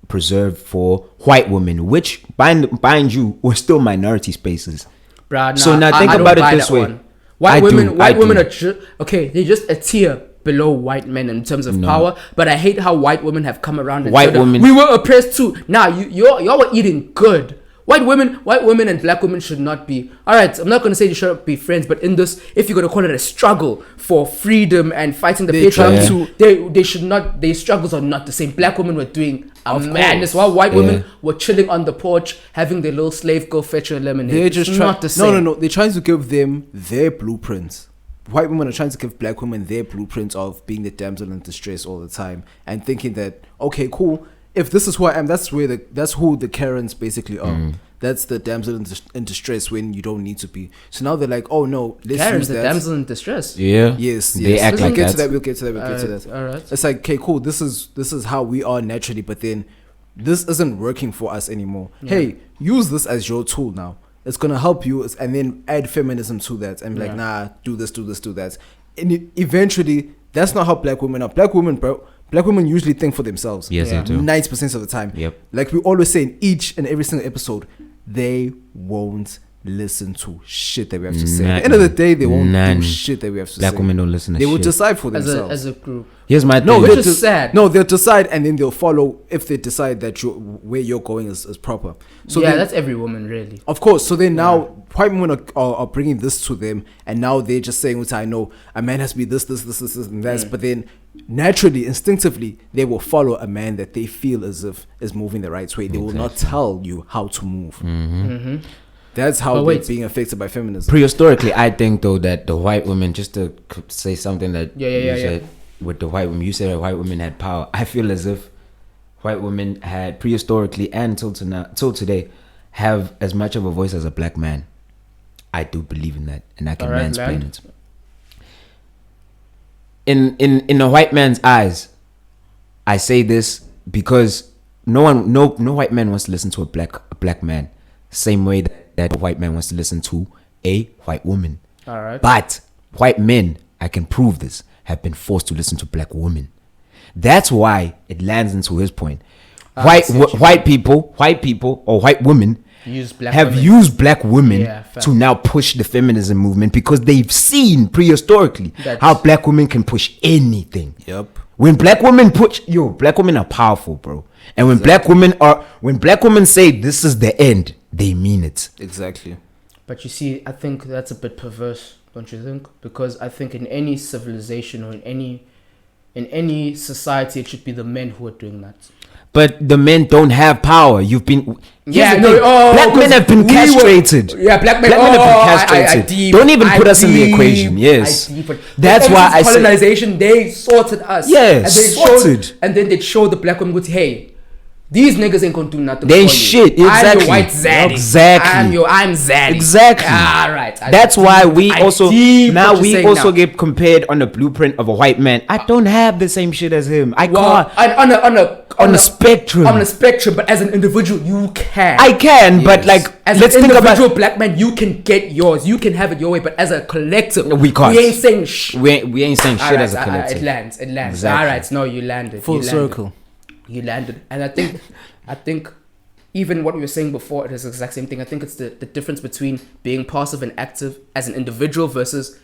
preserved for white women, which, mind you, were still minority spaces. Bruh, So now think I don't about it buy this that way. one. White I do, women, white I women do. are okay. They're just a tier below white men in terms of No. power. But I hate how white women have come around. And White said, women- we were oppressed too. Now y'all were eating good. White women and black women should not be. All right, I'm not going to say you shouldn't be friends, but in this, if you're going to call it a struggle for freedom and fighting the They try patriarchy, they should not. Their struggles are not the same. Black women were doing a Of madness, course. while white Yeah. women were chilling on the porch having their little slave go fetch her lemonade. They're It's just not the same. No. They're trying to give them their blueprints. White women are trying to give black women their blueprint of being the damsel in distress all the time, and thinking that okay, cool. If this is who I am, that's who the Karens basically are. That's the damsel in distress when you don't need to be. So now they're like, oh no, let's Karen's use the that. damsel in distress. Yeah. Yes, They yes. act We'll like get that. to that. We'll get to that. All right. It's like, okay, cool. This is how we are naturally, but then this isn't working for us anymore. Hey, use this as your tool now. It's gonna help you, and then add feminism to that, and be like, nah, do this, do that. And eventually, that's not how black women are. Black women usually think for themselves. Yes, Yeah. they do. 90% of the time. Yep. Like we always say in each and every single episode, they won't listen to shit that we have to say. At the end of the day, they won't None. do shit that we have to Black say. women don't listen to They shit. will decide for As themselves. a group. Here's my thing. No, Which they'll is sad. No, they'll decide, and then they'll follow if they decide that where you're going is proper. So yeah, then, that's every woman really. of course. So then now white women are bringing this to them, and now they're just saying, "Which I know a man has to be this, and that." But then naturally, instinctively, they will follow a man that they feel as if is moving the right way. They will not tell you how to move. That's how But they're wait. being affected by feminism. Prehistorically, I think though that the white women, just to say something that Yeah, you said with the white women, you said that white women had power. I feel as if white women had prehistorically and till today have as much of a voice as a black man. I do believe in that, and I can Alright, mansplain land. it. In a white man's eyes, I say this because no white man wants to listen to a black man, same way that a white man wants to listen to a white woman. All right. But white men, I can prove this, have been forced to listen to black women. That's why it lands into his point. White people or white women have used black women to now push the feminism movement because they've seen prehistorically how black women can push anything. Yep. When black women black women are powerful, bro. And when black women say this is the end, they mean it. Exactly. But you see, I think that's a bit perverse, don't you think? Because I think in any civilization or in any society, it should be the men who are doing that. But the men don't have power. You've been... black men have been castrated. Black men have been castrated. Don't even put us in the equation. Yes. That's why I say... colonization, they sorted us. Yes, and then they showed the black women, hey, these niggas ain't gonna do nothing. They ain't shit. Exactly. I'm your white zaddy. Exactly. I'm zaddy. Exactly. All right. That's why we also get compared on the blueprint of a white man. I don't have the same shit as him. I can't. On a spectrum. On a spectrum, but as an individual, you can. I can, but like, as let's an individual black man, you can get yours. You can have it your way, but as a collective, we can't. We ain't saying shh. We ain't saying shit as a collective. It lands. Exactly. All right, no, you landed. Full circle. You landed, and I think even what we were saying before, it is the exact same thing. I think it's the difference between being passive and active as an individual versus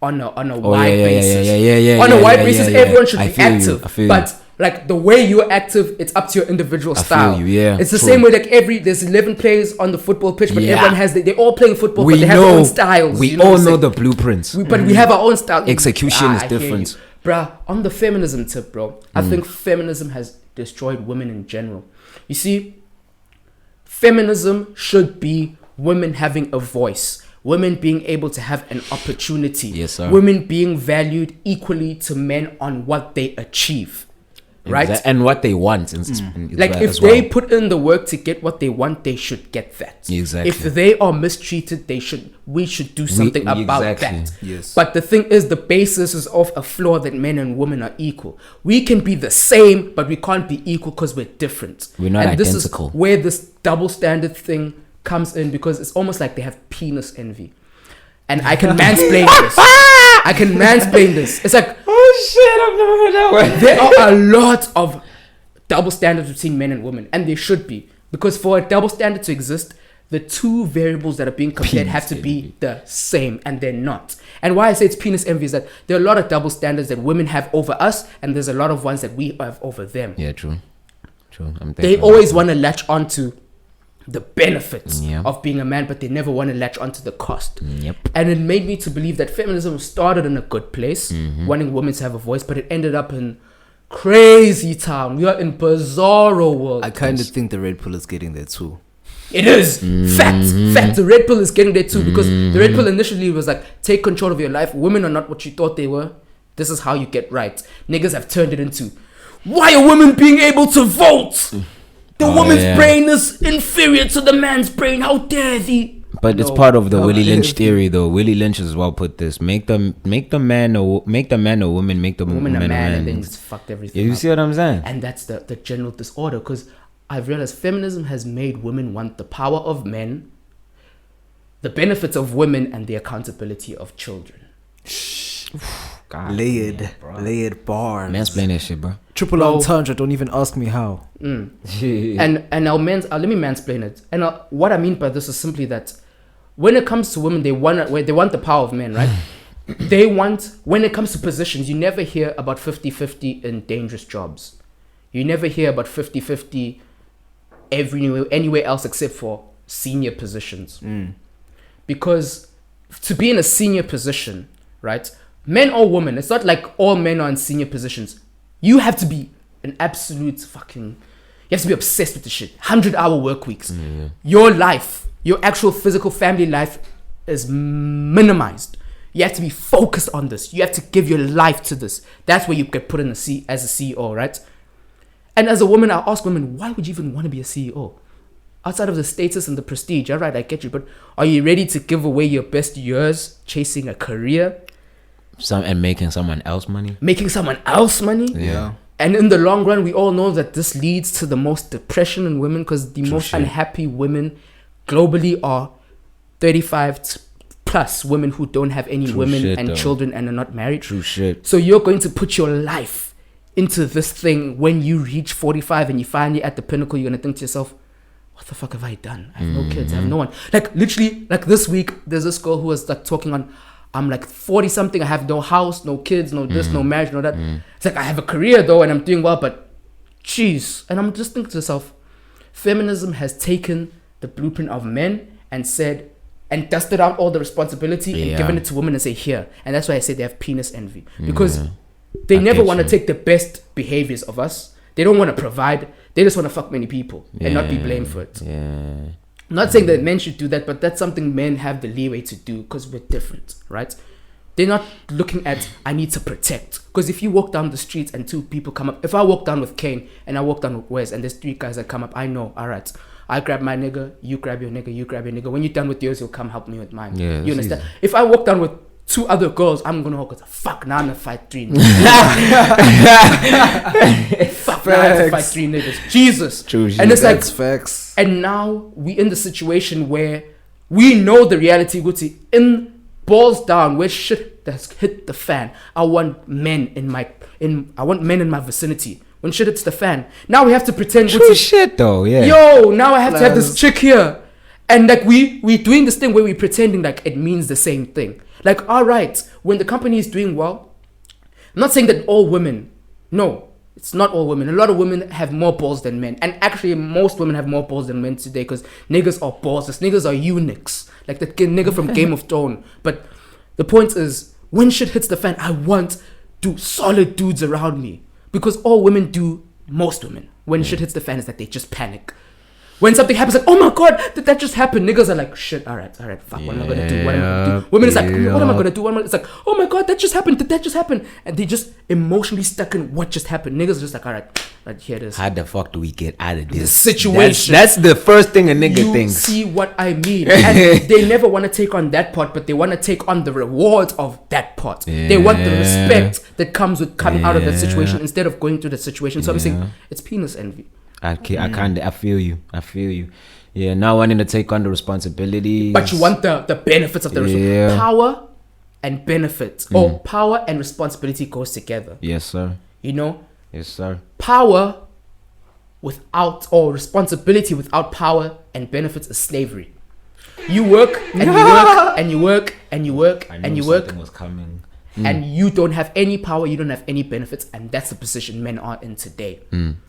on a wide basis. On a wide basis, everyone should be active, but like the way you're active, it's up to your individual style. It's the same way like there's 11 players on the football pitch, but everyone has they're all playing football, but they have their own styles. We all know the blueprints, but we have our own style. Execution is different. Bruh, on the feminism tip, bro, I think feminism has destroyed women in general. You see, feminism should be women having a voice, women being able to have an opportunity, yes, sir. Women being valued equally to men on what they achieve, right? And what they want. Like if they put in the work to get what they want, they should get that. Exactly. If they are mistreated, we should do something about that. Yes. But the thing is, the basis is of a flaw that men and women are equal. We can be the same, but we can't be equal because we're different. We're not identical. This is where this double standard thing comes in, because it's almost like they have penis envy. And I can mansplain this. It's like, oh shit, I've never heard that word. There are a lot of double standards between men and women, and they should be, because for a double standard to exist, the two variables that are being compared have to be the same, and they're not. And why I say it's penis envy is that there are a lot of double standards that women have over us, and there's a lot of ones that we have over them. Yeah, true. They always want to latch onto the benefits of being a man, but they never want to latch onto the cost. And it made me to believe that feminism started in a good place, wanting women to have a voice, but it ended up in crazy town. We are in bizarro world. I kind of think the red pill is getting there too. It is fact. The red pill is getting there too, because the red pill initially was like, take control of your life. Women are not what you thought they were. This is how you get right. Niggas have turned it into, why are women being able to vote? The woman's brain is inferior to the man's brain. How dare thee? But it's part of the Willie Lynch theory, though. Willie Lynch has well put this: make the man a woman, make the woman a man, and then just fucked everything. You see what I'm saying? And that's the general disorder. Because I've realized feminism has made women want the power of men, the benefits of women, and the accountability of children. God, layered bars. Mansplain that shit, bro. Triple entendre. Don't even ask me how. And let me mansplain it. And what I mean by this is simply that when it comes to women, they want the power of men, right? When it comes to positions, you never hear about 50-50 in dangerous jobs. You never hear about 50-50 anywhere else except for senior positions. Because to be in a senior position, right? Men or women, it's not like all men are in senior positions. You have to be an absolute you have to be obsessed with the shit. 100-hour work weeks. Your life, your actual physical family life is minimized. You have to be focused on this. You have to give your life to this. That's where you get put in as a CEO, right? And as a woman, I ask women, why would you even want to be a CEO? Outside of the status and the prestige, all right, I get you, but are you ready to give away your best years chasing a career? And making someone else money? Yeah. And in the long run, we all know that this leads to the most depression in women, because the most unhappy women globally are 35 plus women who don't have any women and children and are not married. True shit. So you're going to put your life into this thing when you reach 45 and you finally at the pinnacle. You're gonna think to yourself, what the fuck have I done? I have no kids, I have no one. Like literally, like this week there's this girl who was like talking on, I'm like 40 something, I have no house, no kids, no this, no marriage, no that. It's like I have a career though and I'm doing well, but jeez. And I'm just thinking to myself, feminism has taken the blueprint of men and said and dusted out all the responsibility and given it to women and say here. And that's why I say they have penis envy, because they never want to take the best behaviors of us. They don't want to provide. They just want to fuck many people and not be blamed for it. I'm not saying that men should do that, but that's something men have the leeway to do because we're different, right? They're not looking at, I need to protect. Because if you walk down the street and two people come up, if I walk down with K.A.N.E and I walk down with Wes and there's three guys that come up, I know, all right, I grab my nigga, you grab your nigga, you grab your nigga. When you're done with yours, you'll come help me with mine. Yeah, you understand? Easy. If I walk down with two other girls, I'm gonna walk with fuck, now I'm gonna fight three niggas. Fuck, now I have to fight three niggas. Jesus. True, and it's like facts. And now we in the situation where we know the reality, Guti, in balls down, where shit has hit the fan. I want men in my vicinity. When shit hits the fan, now we have to pretend. True shit though, yeah. Yo, now I have to have this chick here, and like we doing this thing where we pretending like it means the same thing. Like, all right, when the company is doing well, I'm not saying that all women. No, it's not all women. A lot of women have more balls than men, and actually, most women have more balls than men today because niggas are bosses. Niggas are eunuchs, like the nigga from Game of Thrones. But the point is, when shit hits the fan, I want solid dudes around me. Because all women do, most women, when shit hits the fan is that they just panic. When something happens, like, oh my god, did that just happen? Niggas are like, shit, alright, fuck, what am I gonna do? What am I gonna do? Women is like, what am I gonna do? It's like, oh my god, that just happened, did that just happen? And they just emotionally stuck in what just happened. Niggas are just like, alright, here it is. How the fuck do we get out of this situation? That's the first thing a nigga thinks. See what I mean? And they never want to take on that part, but they want to take on the rewards of that part. They want the respect that comes with coming out of that situation instead of going through that situation. So I'm saying it's penis envy. I feel you. Yeah, not wanting to take on the responsibilities. But you want the benefits of the power and benefits. Or power and responsibility goes together. Yes, sir. You know? Yes, sir. Power without, or responsibility without power and benefits is slavery. You work and you work and you work and you work and you work. Something was coming. And you don't have any power, you don't have any benefits, and that's the position men are in today.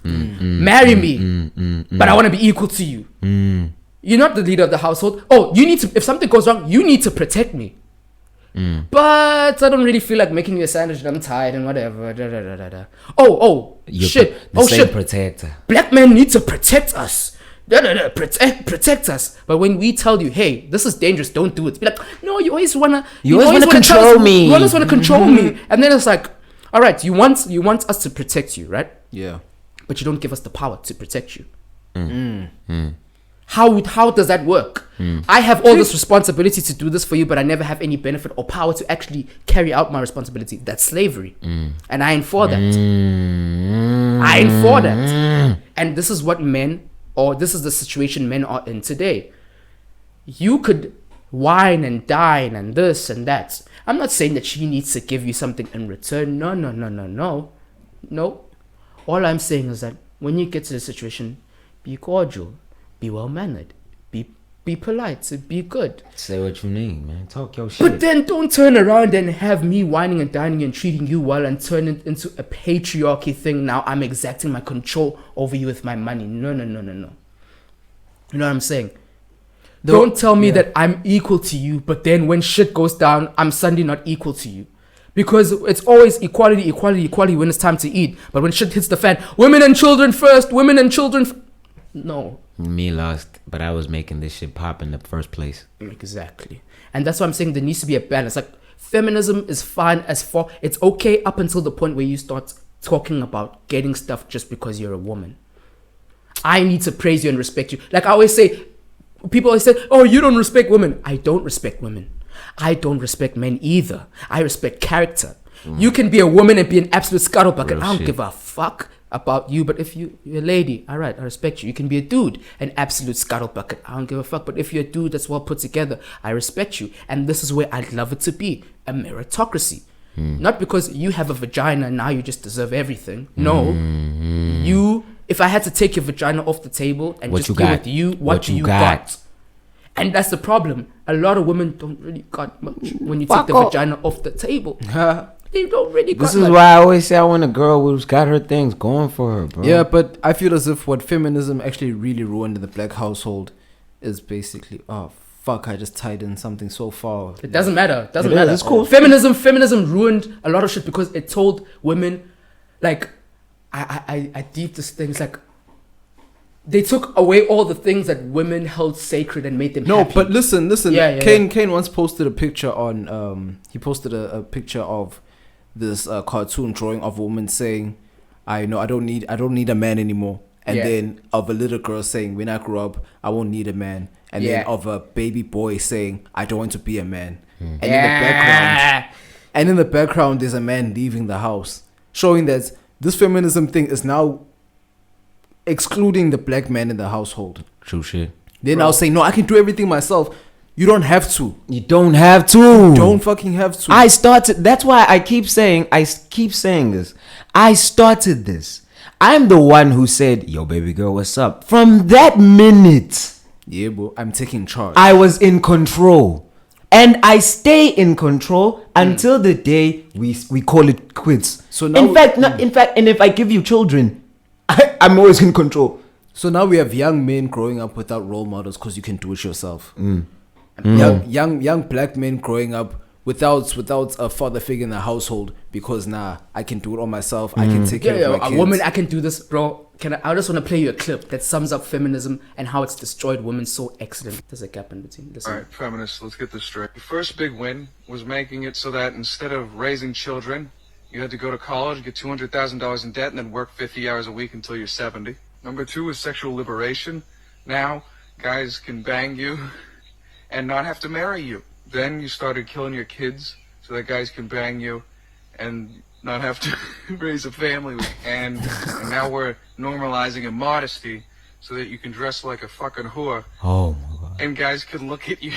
Marry me, but I want to be equal to you. You're not the leader of the household. Oh, you need to, if something goes wrong, you need to protect me. But I don't really feel like making you a sandwich and I'm tired and whatever. Shit. Protector. Black men need to protect us. Protect us. But when we tell you, hey, this is dangerous, don't do it, be like, no, you always wanna control me. You always wanna control me. And then it's like, all right, you want us to protect you, right? Yeah. But you don't give us the power to protect you. How does that work? I have all this responsibility to do this for you, but I never have any benefit or power to actually carry out my responsibility. That's slavery. And I ain't for that. I ain't for that. And this is what this is the situation men are in today. You could wine and dine and this and that. I'm not saying that she needs to give you something in return. No. All I'm saying is that when you get to the situation, be cordial, be well-mannered, be polite, be good. Say what you need, man. Talk your shit. But then don't turn around and have me whining and dining and treating you well and turn it into a patriarchy thing. Now I'm exacting my control over you with my money. No. You know what I'm saying? Don't tell me that I'm equal to you, but then when shit goes down, I'm suddenly not equal to you. Because it's always equality when it's time to eat. But when shit hits the fan, women and children first, no. Me lost, but I was making this shit pop in the first place. Exactly. And that's why I'm saying there needs to be a balance. Like, feminism is fine as far, it's okay up until the point where you start talking about getting stuff just because you're a woman. I need to praise you and respect you. Like I always say, people always say, oh, you don't respect women. I don't respect women. I don't respect men either. I respect character. You can be a woman and be an absolute scuttlebucket. I don't give a fuck. about you. But if you're a lady, all right, I respect you. You can be a dude, an absolute scuttlebucket. I don't give a fuck. But if you're a dude that's well put together, I respect you. And this is where I'd love it to be, a meritocracy. Not because you have a vagina and now you just deserve everything. No, you. If I had to take your vagina off the table and just be with you, what do you got? And that's the problem. A lot of women don't really got much when you take the vagina off the table. They don't really got This is why I always say I want a girl who's got her things going for her, bro. Yeah, but I feel as if what feminism actually really ruined in the black household is basically, oh, fuck, I just tied in something so far. It doesn't matter. It doesn't matter. It's cool. Feminism ruined a lot of shit because it told women, like, I deep this thing. It's like, they took away all the things that women held sacred and made them happy. But listen. Yeah. K.A.N.E once posted a picture on, he posted a picture of this cartoon drawing of a woman saying, I don't need a man anymore. And then of a little girl saying, when I grow up, I won't need a man. And then of a baby boy saying, I don't want to be a man. And in the background, there's a man leaving the house, showing that this feminism thing is now excluding the black man in the household. True shit. They're now saying, no, I can do everything myself. You don't have to. You don't have to. You don't fucking have to. That's why I keep saying this. I started this. I'm the one who said, yo, baby girl, what's up? From that minute, yeah, bro, I'm taking charge. I was in control. And I stay in control until the day we call it quits. So now, in fact, and if I give you children, I'm always in control. So now we have young men growing up without role models because you can do it yourself. Young black men growing up without a father figure in the household because I can do it all myself. I can take care of my kids. A woman, I can do this, bro. I just want to play you a clip that sums up feminism and how it's destroyed women so excellent. There's a gap in between. Listen. All right, feminists, let's get this straight. The first big win was making it so that instead of raising children, you had to go to college, get $200,000 in debt, and then work 50 hours a week until you're 70. Number two is sexual liberation. Now, guys can bang you and not have to marry you. Then you started killing your kids so that guys can bang you and not have to raise a family. And now we're normalizing immodesty so that you can dress like a fucking whore. Oh my God. And guys can look at you,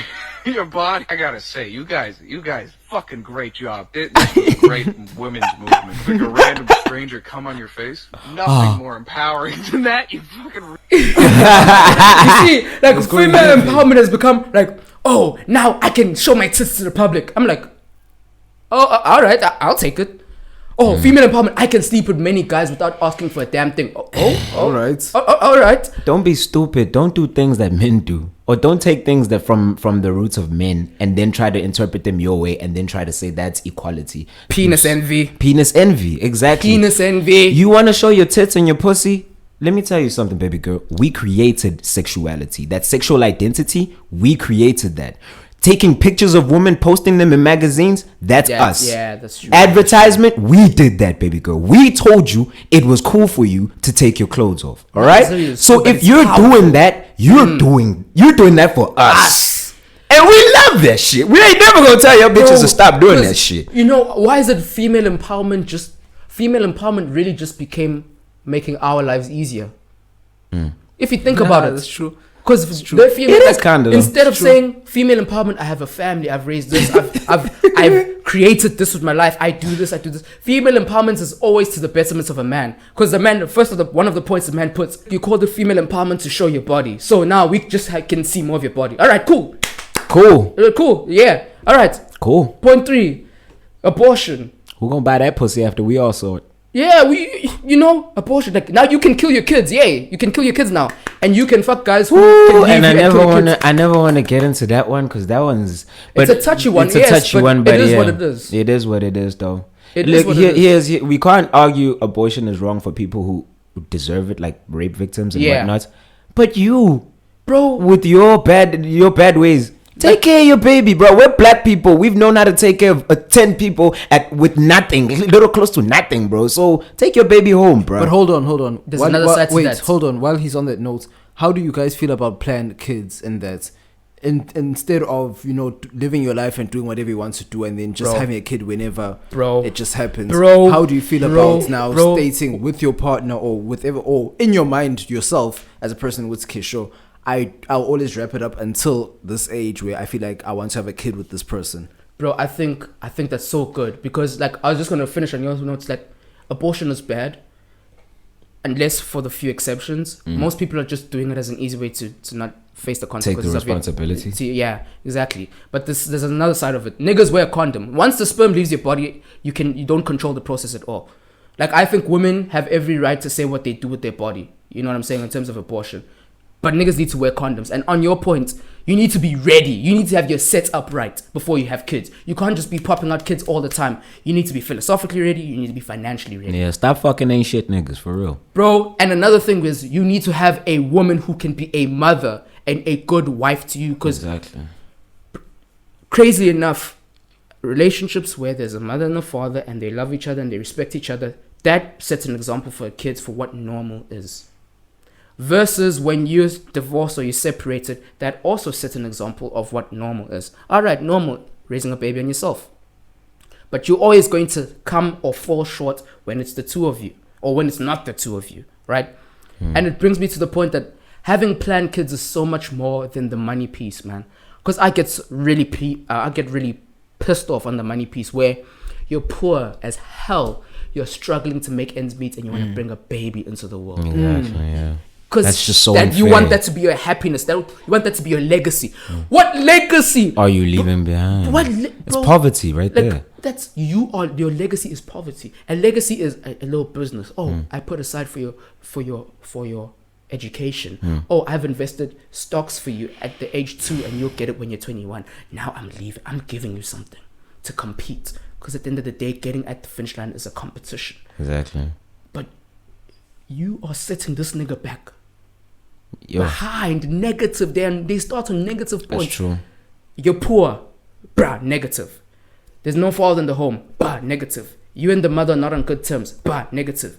your body. I gotta say, you guys, fucking great job. This is a great women's movement. Like a random stranger come on your face. Nothing more empowering than that, you fucking... You see, like, female empowerment has become like, oh, now I can show my tits to the public. I'm like, oh, all right, I'll take it. Oh, female empowerment, I can sleep with many guys without asking for a damn thing. All right. All right. Don't be stupid. Don't do things that men do. Or don't take things that from the roots of men and then try to interpret them your way and then try to say that's equality. Penis envy. Penis envy, exactly. Penis envy. You want to show your tits and your pussy? Let me tell you something, baby girl. We created sexuality. That sexual identity, we created that. Taking pictures of women, posting them in magazines, that's us. Yeah, that's true. Advertisement, we did that, baby girl. We told you it was cool for you to take your clothes off. All right? So if you're doing that, you're doing that for us. And we love that shit. We ain't never gonna tell your bitches to stop doing that shit. You know, why is it female empowerment really just became making our lives easive? If you think about it. That's true. Because instead of saying female empowerment, I have a family, I've raised this, I've created this with my life, I do this. Female empowerment is always to the betterment of a man. Because the man, one of the points the man puts, you call the female empowerment to show your body. So now we just can see more of your body. All right, cool. Cool. Yeah. All right. Cool. Point 3, abortion. Who gonna buy that pussy after we all saw it? Yeah, abortion. Like, now you can kill your kids. Yay, you can kill your kids now, and you can fuck guys who can leave and I never want to get into that one because that one's. It's a touchy one. But it is what it is. It is what it is, though. We can't argue abortion is wrong for people who deserve it, like rape victims and whatnot. But you, bro, with your bad ways. Take care of your baby, bro. We're black people. We've known how to take care of 10 people with nothing, little close to nothing, bro. So take your baby home, bro. But hold on. There's another side to that. Hold on. While he's on that note, how do you guys feel about planned kids and that? instead of living your life and doing whatever you want to do and then just having a kid whenever it just happens. How do you feel about now stating with your partner or whatever, or in your mind yourself as a person with Kisho, I'll always wrap it up until this age where I feel like I want to have a kid with this person? Bro, I think that's so good, because like I was just gonna finish on your notes. Like, abortion is bad, unless for the few exceptions. Most people are just doing it as an easy way to not face the consequences. Take the responsibility. Yeah, exactly. But there's another side of it. Niggas wear a condom. Once the sperm leaves your body, you don't control the process at all. Like, I think women have every right to say what they do with their body. You know what I'm saying, in terms of abortion. But niggas need to wear condoms. And on your point, you need to be ready. You need to have your set up right before you have kids. You can't just be popping out kids all the time. You need to be philosophically ready. You need to be financially ready. Yeah, stop fucking ain't shit niggas, for real. Bro, and another thing is, you need to have a woman who can be a mother and a good wife to you. Because crazy enough, relationships where there's a mother and a father and they love each other and they respect each other, that sets an example for kids for what normal is. Versus when you're divorced or you're separated, that also sets an example of what normal is. Alright, normal, raising a baby on yourself. But you're always going to come or fall short when it's the two of you, or when it's not the two of you, right? And it brings me to the point that having planned kids is so much more than the money piece, man. Because I get really pissed off on the money piece, where you're poor as hell, you're struggling to make ends meet, and you want to bring a baby into the world. Exactly, yeah. Because that's just so unfair. You want that to be your happiness. You want that to be your legacy. What legacy are you leaving behind? It's poverty right there. Your legacy is poverty. And legacy is a little business. I put aside for your education. I've invested stocks for you at the age 2 and you'll get it when you're 21. Now I'm leaving. I'm giving you something to compete. Because at the end of the day, getting at the finish line is a competition. Exactly. But you are setting this nigga back. Behind negative. They start on negative points. That's true. You're poor. Bruh, negative. There's no father in the home. Bruh, negative. You and the mother are not on good terms. Bruh, negative.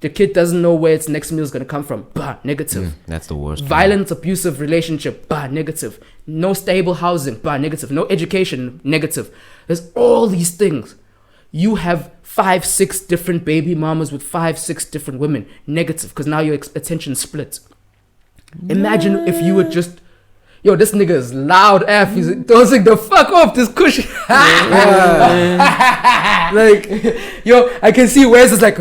The kid doesn't know where its next meal is going to come from. Bruh, negative. That's the worst. Violent, abusive relationship. Bruh, negative. No stable housing. Bruh, negative. No education. Negative. There's all these things. You have 5-6 different baby mamas with 5-6 different women. Negative. Because now your attention split. Imagine if you would just, this nigga is loud F. He's dozing the fuck off this cushion. I can see Wes is like,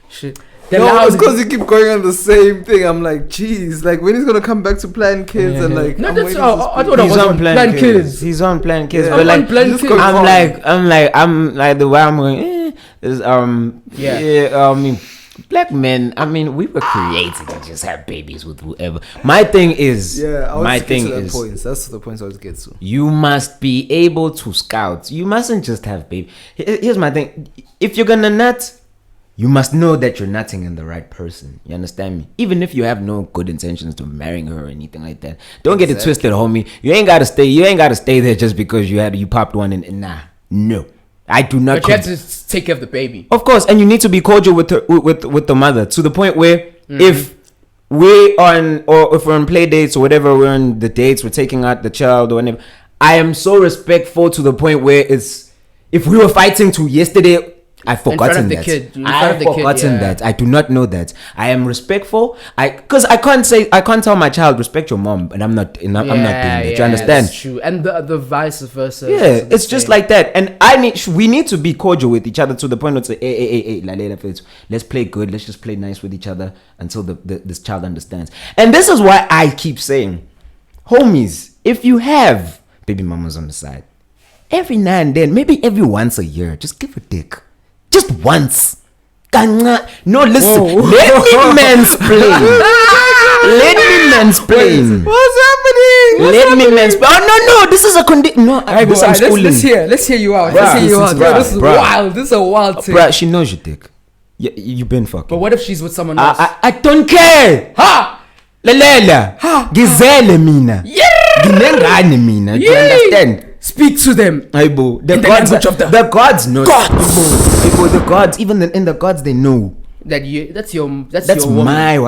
shit. It's because you keep going on the same thing. I'm like, jeez, like when he's gonna come back to planned kids and like. No, that's I thought I was on planned kids. He's on planned kids, but but like, I'm like the way I'm going is I mean. Black men, I mean, we were created to just have babies with whoever. My thing is, that's the points I always get to. You must be able to scout. You mustn't just have baby. Here's my thing: if you're gonna nut, you must know that you're nutting in the right person. You understand me? Even if you have no good intentions to marrying her or anything like that, don't get it twisted, homie. You ain't gotta stay there just because you popped one and no. I do not. But you have to take care of the baby, of course, and you need to be cordial with the mother to the point where if we're on play dates or whatever, we're on the dates, we're taking out the child or whatever. I am so respectful to the point where if we were fighting to yesterday. I've forgotten that. I've forgotten that. I do not know that. I am respectful. Because I can't tell my child respect your mom, and I'm not doing that. You understand? That's true. And the vice versa. Yeah, it's just like that. And we need to be cordial with each other to the point of say, hey, let's play good. Let's just play nice with each other until this child understands. And this is why I keep saying, homies, if you have baby mamas on the side, every now and then, maybe every once a year, just give a dick. Just once. No, listen. Let me mansplain. Let me mansplain. What's happening? Let me mansplain. Oh, no. This is a condition. No, this I'm schooling. Let's hear you out. This is wild. This is a wild thing. Bruh, she knows you dick. You've been fucking. But what if she's with someone else? I don't care. Ha! Lalela. Gizele mina. Yeah. Ginengane mina. Do you understand? Speak to them. The gods know. The gods, even in the gods, they know that's your my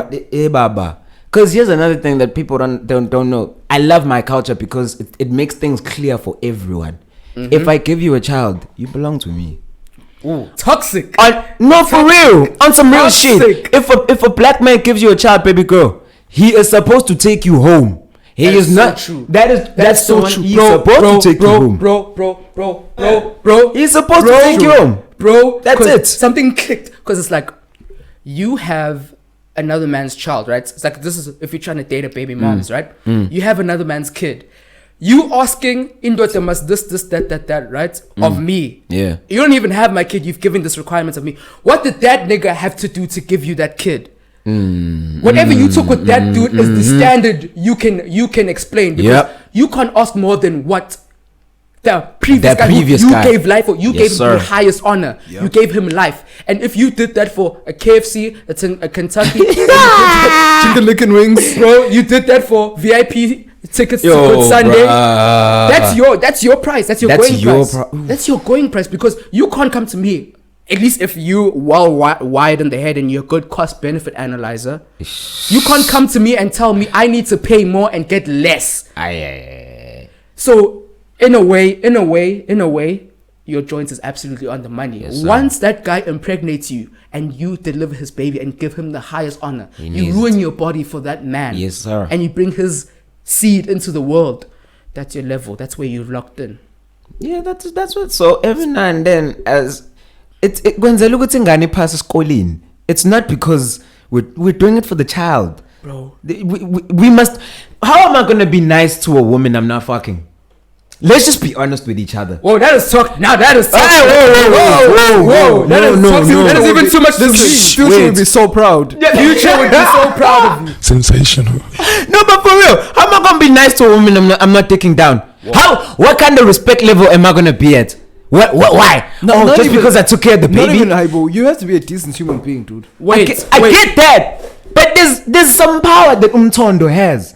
Baba. Because here's another thing that people don't know. I love my culture because it makes things clear for everyone. If I give you a child, you belong to me. Ooh, toxic. No, for real. On some real shit. If a black man gives you a child, baby girl, he is supposed to take you home. He is not true. That's so true. He's supposed to take you home. Bro. He's supposed to take you home. Bro, that's it. Something clicked. Because it's like, you have another man's child, right? It's like, this is if you're trying to date a baby moms, right? You have another man's kid. You asking Indota must this, that, right? Of me. Yeah. You don't even have my kid. You've given this requirement of me. What did that nigga have to do to give you that kid? Whatever you took with that dude is the standard you can explain. Because you can't ask more than what the previous guy you gave life for. You gave him the highest honor. You gave him life. And if you did that for a KFC, that's in a Kentucky, chicken licking wings, bro, you did that for VIP tickets to Good Sunday. That's your price. That's your going price. That's your going price, because you can't come to me. At least if you wired in the head and you're a good cost benefit analyzer, you can't come to me and tell me I need to pay more and get less. So in a way, your joint is absolutely on the money. Yes, once that guy impregnates you and you deliver his baby and give him the highest honor, you ruin your body for that man. Yes, sir. And you bring his seed into the world. That's your level. That's where you're locked in. Yeah, that's what. So every now and then, as when they look at ingane passes calling, it's not because we're doing it for the child, bro. We must. How am I gonna be nice to a woman I'm not fucking? Let's just be honest with each other. Whoa, that is talk. Now that is talk. Whoa. That is even too much to say. Future would be so proud. Future would be so proud of you. Sensational. No, but for real, how am I gonna be nice to a woman I'm not taking down? What kind of respect level am I gonna be at? Why? No, just even, because I took care of the baby. Not even Ibo. You have to be a decent human being, dude. I get that, but there's some power that Umtondo has.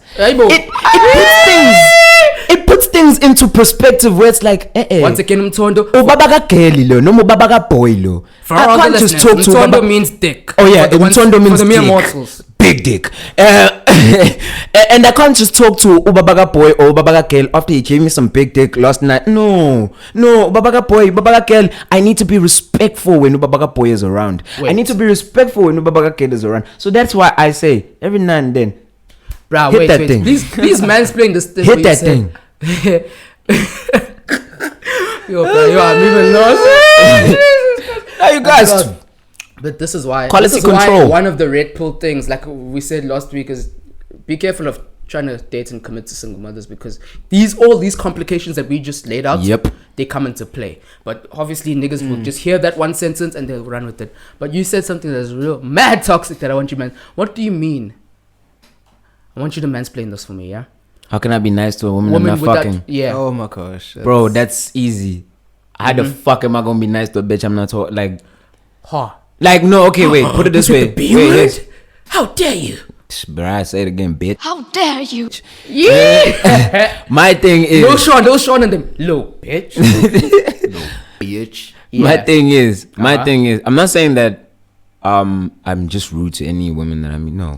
It puts things into perspective where it's like, once again, Umtondo. Baba K.A.N.E no Baba Ka boy lo. For all the listeners, Umtondo means dick. Oh yeah, Umtondo means for the mere dick. mortals. Big dick. And I can't just talk to Ubabaga boy or Ubabaga girl after he gave me some big dick last night. No, Ubabaga boy, Ubabaga girl. I need to be respectful when Ubabaga boy is around. I need to be respectful when Ubabaga girl is around. So that's why I say every now and then, bro, hit that thing. Please mansplain this thing. Hit that thing. Yo, I'm even lost. Hey, you guys. But this is why one of the red pill things, like we said last week, is be careful of trying to date and commit to single mothers, because all these complications that we just laid out, they come into play. But obviously niggas will just hear that one sentence and they'll run with it. But you said something that's real mad toxic that I want you, man. What do you mean? I want you to mansplain this for me, yeah? How can I be nice to a woman I'm not fucking? Yeah. Oh my gosh. Bro, that's easy. How the fuck am I gonna be nice to a bitch I'm not talking? Like, like, no, okay, wait, put it this way. Wait. How dare you? Bro, I say it again, bitch. How dare you? Yeah. My thing is, Lil Sean and them. Little bitch. Little bitch. Yeah. My thing is, I'm not saying that I'm just rude to any women that I mean. No.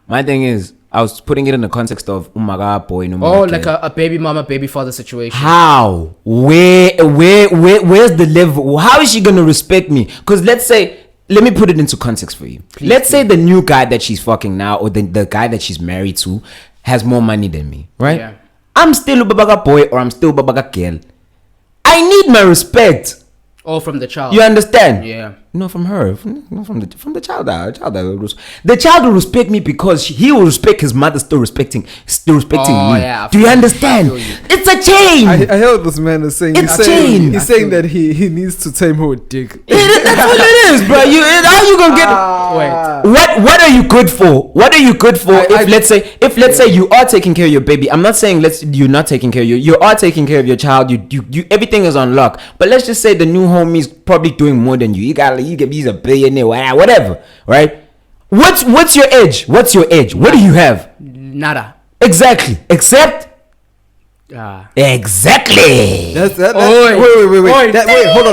My thing is, I was putting it in the context of umaga boy no. Oh, like a baby mama, baby father situation. How? Where's the level? How is she gonna respect me? Because let me put it into context for you. Let's say the new guy that she's fucking now, or the guy that she's married to, has more money than me, right? Yeah. I'm still a babaga boy or I'm still a babaga girl. I need my respect. Or from the child. You understand? Yeah. No, from her. From the child. The child will respect me because he will respect his mother still respecting me. Yeah, do you understand? It's a chain. I heard what this man is saying. It's a chain. He's saying that he needs to tame her with dick. That's what it is, bro. How you gonna get? What are you good for? What are you good for? If let's say you are taking care of your baby. I'm not saying you're not taking care of you are taking care of your child. You everything is on lock. But let's just say the new homie's probably doing more than you. He's a billionaire, whatever, right? What's your edge? What do you have? Nada. Exactly. Except Exactly. That's that. Oi. Wait. Oi.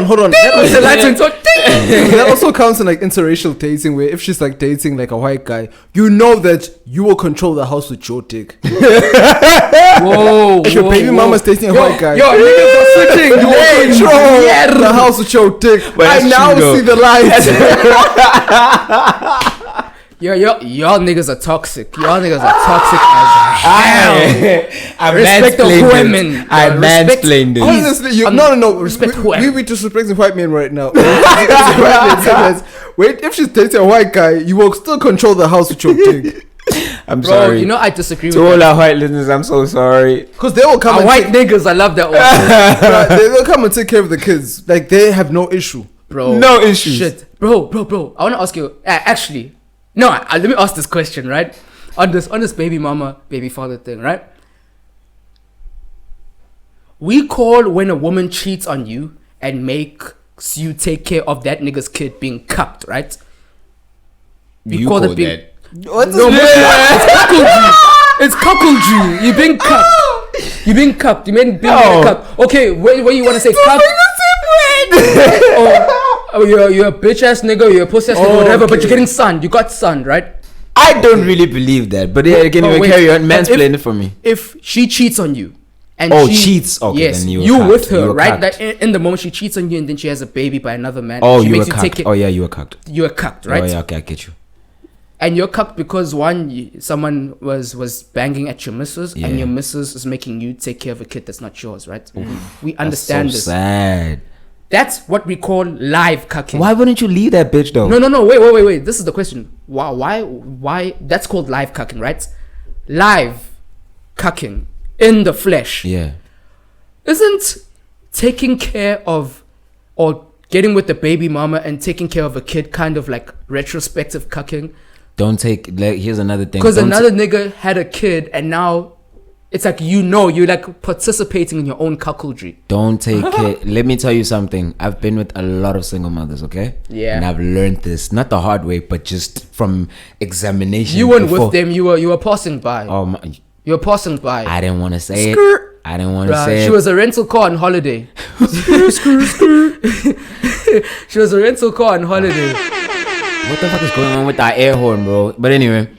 Hold on. The lights went so That also counts in like interracial dating, where if she's like dating like a white guy, you know that you will control the house with your dick. Whoa. If your baby mama's dating a white guy, Yo, niggas are switching you will lanes. control Yeah. the house with your dick. But I that's now true, though. see the lights. Y'all niggas are toxic. Y'all niggas are toxic as hell. I Respect the mansplained women. it. I Respect- mansplained it. Honestly, you, Um, no. respect we whoever. we disrespecting white men right now. Wait, if she's dating a white guy, you will still control the house with your dick. I'm Bro, sorry. you know I disagree to with all that. our white listeners, I'm so sorry. Because they will come Our and white niggas, I love that one. they'll come and take care of the kids. Like they have no issue. Bro. No issues. Shit. Bro. I want to ask you, actually, no, let me ask this question, right? On this baby mama, baby father thing, right? We call when a woman cheats on you and makes you take care of that nigga's kid being cucked, right? We You call call it being... that. What No, it's cuckoldry. It's cuckoldry. You've been cucked. You've been cucked. You mean being cucked. Okay, where you want to say cucked? Oh, you're a bitch ass nigga, you're a pussy ass nigga, whatever, but you're getting sunned. You got sunned, right? I don't really believe that, but yeah, can you wait. carry on? But Mansplain it for me. If she cheats on you, and Oh, she, cheats. Okay, yes, then you were you cucked. with You her, were right? cucked. That in the moment she cheats on you, and then she has a baby by another man. Oh, she you were makes take cucked. it. Oh yeah, you were cucked. You were cucked, right? Oh yeah, okay, I get you. And you're cucked because someone was banging at your missus, Yeah. and your missus is making you take care of a kid that's not yours, right? We understand That's so this. sad. That's what we call live cucking. Why wouldn't you leave that bitch though? No. Wait. This is the question. Why? That's called live cucking, right? Live cucking in the flesh. Yeah. Isn't taking care of or getting with the baby mama and taking care of a kid kind of like retrospective cucking? Don't take. Like, here's another thing. Because Don't another nigga had a kid and now it's like you're like participating in your own cuckoldry. Don't take it. Let me tell you something. I've been with a lot of single mothers, okay? Yeah. And I've learned this, not the hard way, but just from examination. You weren't before. with them. You were passing by. Oh my! You were passing by. I didn't want to say Skirt. it. I didn't want to Bruh, say she it. was a rental car on holiday. She was a rental car on holiday. What the fuck is going on with our air horn, bro? But anyway,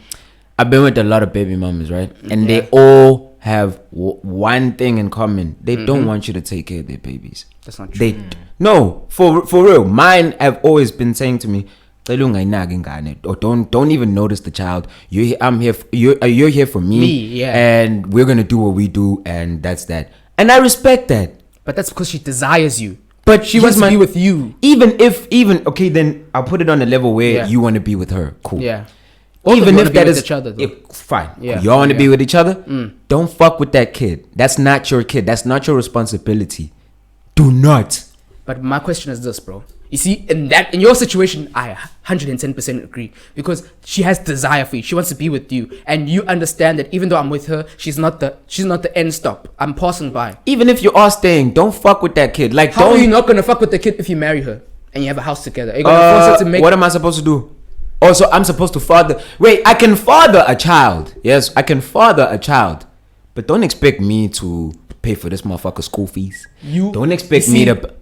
I've been with a lot of baby mamas, right? And they all have one thing in common. They don't want you to take care of their babies. That's not true. No, for real. Mine have always been saying to me, or don't even notice the child. You're here for me. Yeah. And we're gonna do what we do, and that's that. And I respect that. But that's because she desires you. But She wants to be with you. Even okay, then I'll put it on a level where you want to be with her. Cool. Yeah. Even if that with is each other, though. fine. Yeah. Y'all want to be Yeah. with each other. Don't fuck with that kid. That's not your kid. That's not your responsibility. Do not. But my question is this, bro. You see, in your situation, I 110% agree because she has desire for you. She wants to be with you, and you understand that even though I'm with her, she's not the end stop. I'm passing by. Even if you are staying, don't fuck with that kid. Like, How don't. are you not gonna fuck with the kid if you marry her and you have a house together? Are you gonna force her to make? What am I supposed to do? Also, I'm supposed to father. Wait, I can father a child. Yes, I can father a child, but don't expect me to pay for this motherfucker school fees. Don't expect me to.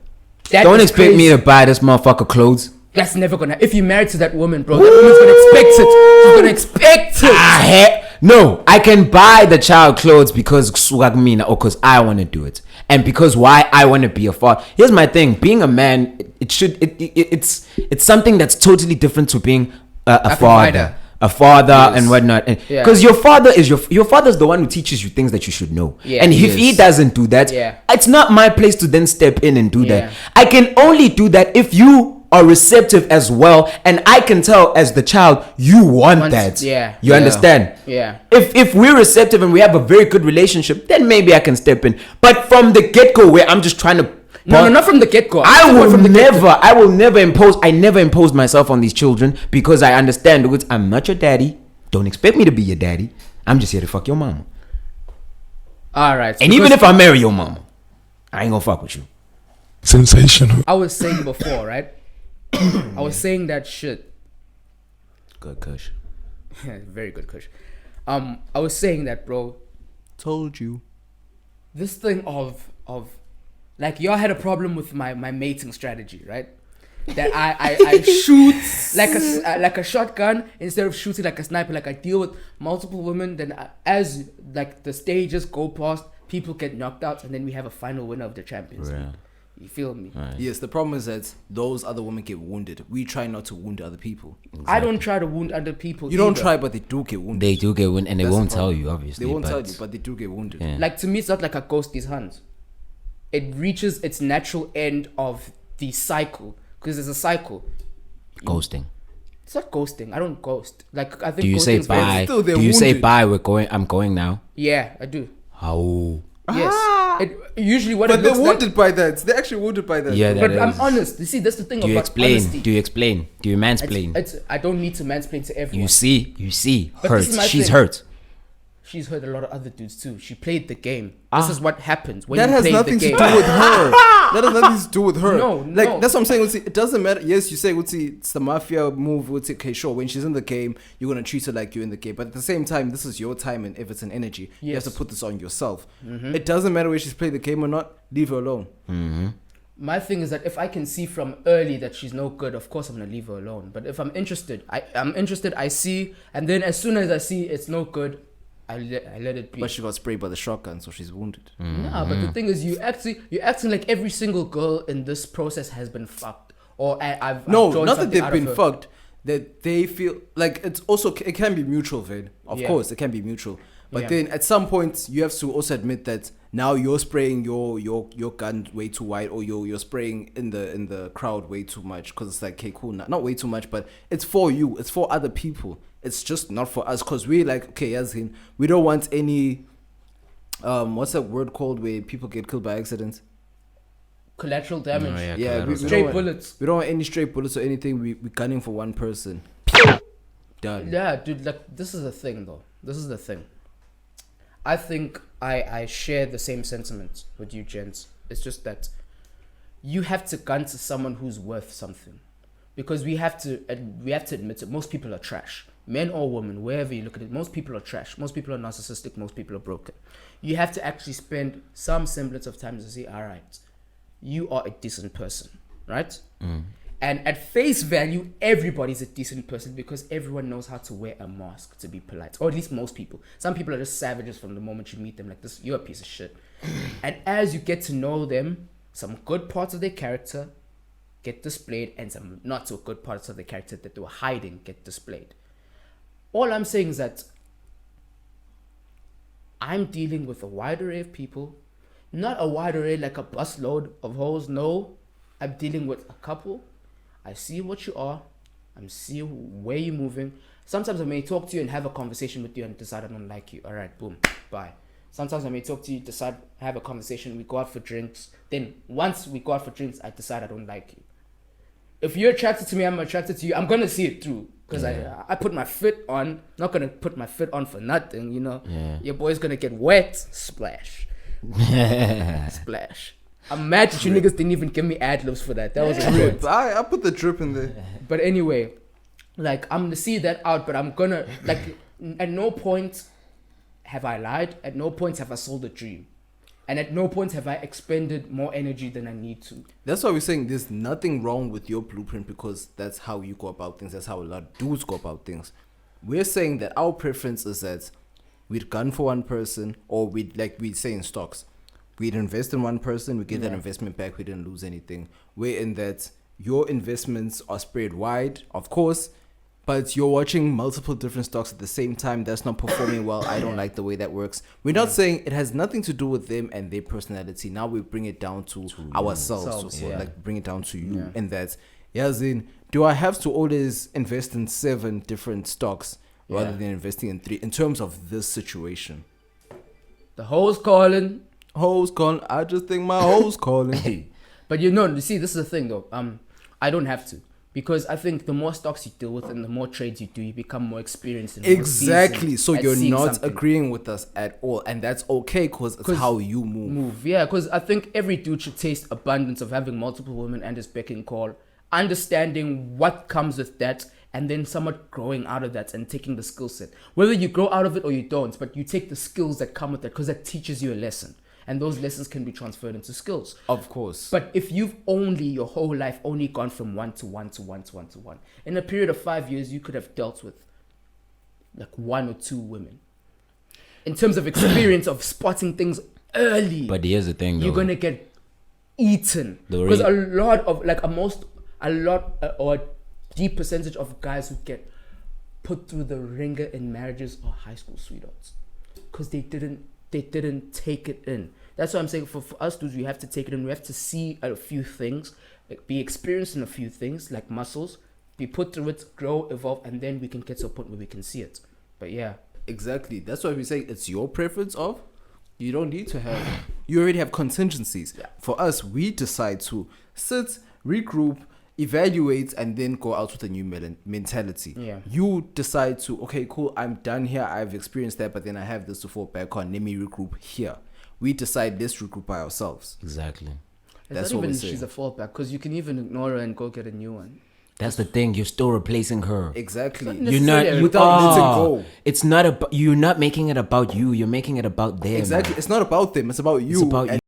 Don't expect me to buy this motherfucker clothes. That's never gonna. If you're married to that woman, bro, that woman's gonna expect it. She's gonna expect it. No, I can buy the child clothes because because I want to do it, and because why I want to be a father. Here's my thing: being a man, it's something that's totally different to being a father. A father and whatnot, because your father is your father's the one who teaches you things that you should know. And if he doesn't do that, it's not my place to then step in and do that. I can only do that if you are receptive as well, and I can tell as the child you want that. You understand? If we're receptive and we have a very good relationship, then maybe I can step in. But from the get-go, where I'm just trying to No, not from the get-go. I will never impose. I never imposed myself on these children because I understand that I'm not your daddy. Don't expect me to be your daddy. I'm just here to fuck your mama. All right. And even if I marry your mama, I ain't gonna fuck with you. Sensational. I was saying before, right? I was saying that shit. Good kush. Very good kush. I was saying that, bro. Told you. this thing of like y'all had a problem with my mating strategy, right? That I shoot like a shotgun instead of shooting like a sniper. Like I deal with multiple women. Then as like the stages go past, people get knocked out, and then we have a final winner of the Champions League. You feel me? Right. Yes, the problem is that those other women get wounded. We try not to wound other people. Exactly. I don't try to wound other people. You don't try, but they do get wounded. They do get wounded, and they That's won't the tell problem. you, obviously. They won't tell you, but they do get wounded. Yeah. Like to me, it's not like a ghost's hand. It reaches its natural end of the cycle because there's a cycle. Ghosting. It's not ghosting. I don't ghost. Like I think. Do you say ghosting's very- bye? still they're Do you say wounded. bye? I'm going now. Yeah, I do. How? Yes. It usually what But it they're looks wounded like. by that. They're actually wounded by that. Yeah, that But is. I'm honest. You see, that's the thing Do you about explain? honesty. Do you explain? Do you mansplain? I don't need to mansplain to everyone. You see. But Hurt. this is my She's thing. hurt. She's heard a lot of other dudes too. She played the game. This is what happens when That you has play nothing the to game. do with her. That has nothing to do with her. No, like no. that's what I'm saying. It doesn't matter. Yes, you say it's the mafia move. Okay, sure. When she's in the game, you're gonna treat her like you're in the game. But at the same time, this is your time and efforts and energy. You have Yes. to put this on yourself. It doesn't matter whether she's played the game or not. Leave her alone. My thing is that if I can see from early that she's no good, of course I'm gonna leave her alone. But if I'm interested, I'm interested. I see, and then as soon as I see it's no good, I let it be. But she got sprayed by the shotgun, so she's wounded. Nah, but the thing is, you're acting like every single girl in this process has been fucked, or I've No, drawn not that something they've out of been her. fucked. That they feel like it can be mutual, Vin. Of Yeah. course, it can be mutual. But Yeah. then at some point, you have to also admit that now you're spraying your gun way too wide, or you're spraying in the crowd way too much, because it's like, okay, cool, not way too much, but it's for you, it's for other people. It's just not for us, because we're like, okay, as in, we don't want any what's that word called where people get killed by accidents? Collateral damage. Oh, yeah, Yeah, collateral we Straight don't want- bullets. We don't want any straight bullets or anything. We're gunning for one person. Done. Yeah, dude, like, this is the thing, though. This is the thing. I think I share the same sentiments with you, gents. It's just that you have to gun to someone who's worth something. Because we have to admit it. Most people are trash. Men or women, wherever you look at it, most people are trash. Most people are narcissistic. Most people are broken. You have to actually spend some semblance of time to say, all right, you are a decent person, right? And at face value, everybody's a decent person because everyone knows how to wear a mask to be polite. Or at least most people. Some people are just savages from the moment you meet them. Like, this, you're a piece of shit. And as you get to know them, some good parts of their character get displayed and some not so good parts of the character that they were hiding get displayed. All I'm saying is that I'm dealing with a wide array of people. Not a wide array like a busload of hoes. No, I'm dealing with a couple. I see what you are. I'm seeing where you're moving. Sometimes I may talk to you and have a conversation with you and decide I don't like you. All right, boom, bye. Sometimes I may talk to you, decide, have a conversation, we go out for drinks. Then once we go out for drinks, I decide I don't like you. If you're attracted to me, I'm attracted to you. I'm gonna see it through because I put my foot on. Not gonna put my foot on for nothing, you know. Yeah. Your boy's gonna get wet, splash, splash. I'm mad that you niggas didn't even give me ad-libs for that. That was Drip. good. I put the drip in there. But anyway, like, I'm gonna see that out, but I'm gonna, like, at no point have I lied. At no point have I sold a dream. And at no point have I expended more energy than I need to. That's why we're saying there's nothing wrong with your blueprint, because that's how you go about things. That's how a lot of dudes go about things. We're saying that our preference is that we'd gun for one person, or we'd say in stocks. We'd invest in one person, we get that investment back, we didn't lose anything. We're in that your investments are spread wide, of course, but you're watching multiple different stocks at the same time. That's not performing well. I don't like the way that works. We're not saying it has nothing to do with them and their personality. Now we bring it down to ourselves. So, like, bring it down to you. And that, as in, do I have to always invest in 7 different stocks rather than investing in 3 in terms of this situation? The hoes calling. Hoes calling. I just think my hoes calling. But you see, this is the thing though. I don't have to. Because I think the more stocks you deal with and the more trades you do, you become more experienced. And more Exactly. seasoned So at you're seeing not something. agreeing with us at all. And that's okay, because it's how you move. Yeah, because I think every dude should taste abundance of having multiple women and his beck and call, understanding what comes with that, and then somewhat growing out of that and taking the skill set. Whether you grow out of it or you don't, but you take the skills that come with it, because that teaches you a lesson. and those lessons can be transferred into skills. Of course. But if you've your whole life only gone from 1 to 1 to 1 to 1 to 1, in a period of 5 years, you could have dealt with like 1 or 2 women. In terms of experience of spotting things early. But here's the thing, though. You're going to get eaten. The Because a lot of, like or a deep percentage of guys who get put through the ringer in marriages are high school sweethearts. Because they didn't take it in. That's what I'm saying. For us dudes, we have to take it in. We have to see a few things, like be experienced in a few things, like muscles, be put through it, grow, evolve, and then we can get to a point where we can see it. But yeah. Exactly. That's why we say it's your preference of. You don't need to have. You already have contingencies. Yeah. For us, we decide to sit, regroup, evaluate, and then go out with a new mentality. Yeah. You decide to, okay, cool, I'm done here. I've experienced that, but then I have this to fall back on. Let me regroup here. We decide, let's regroup by ourselves. Exactly. That's It's what not we're even saying. she's a fallback, because you can even ignore her and go get a new one. That's the thing. You're still replacing her. Exactly. It's not You're not. necessary. You Without letting are. go. It's not about. You're not making it about you. You're making it about them. Exactly. It's not about them. It's about you. It's about and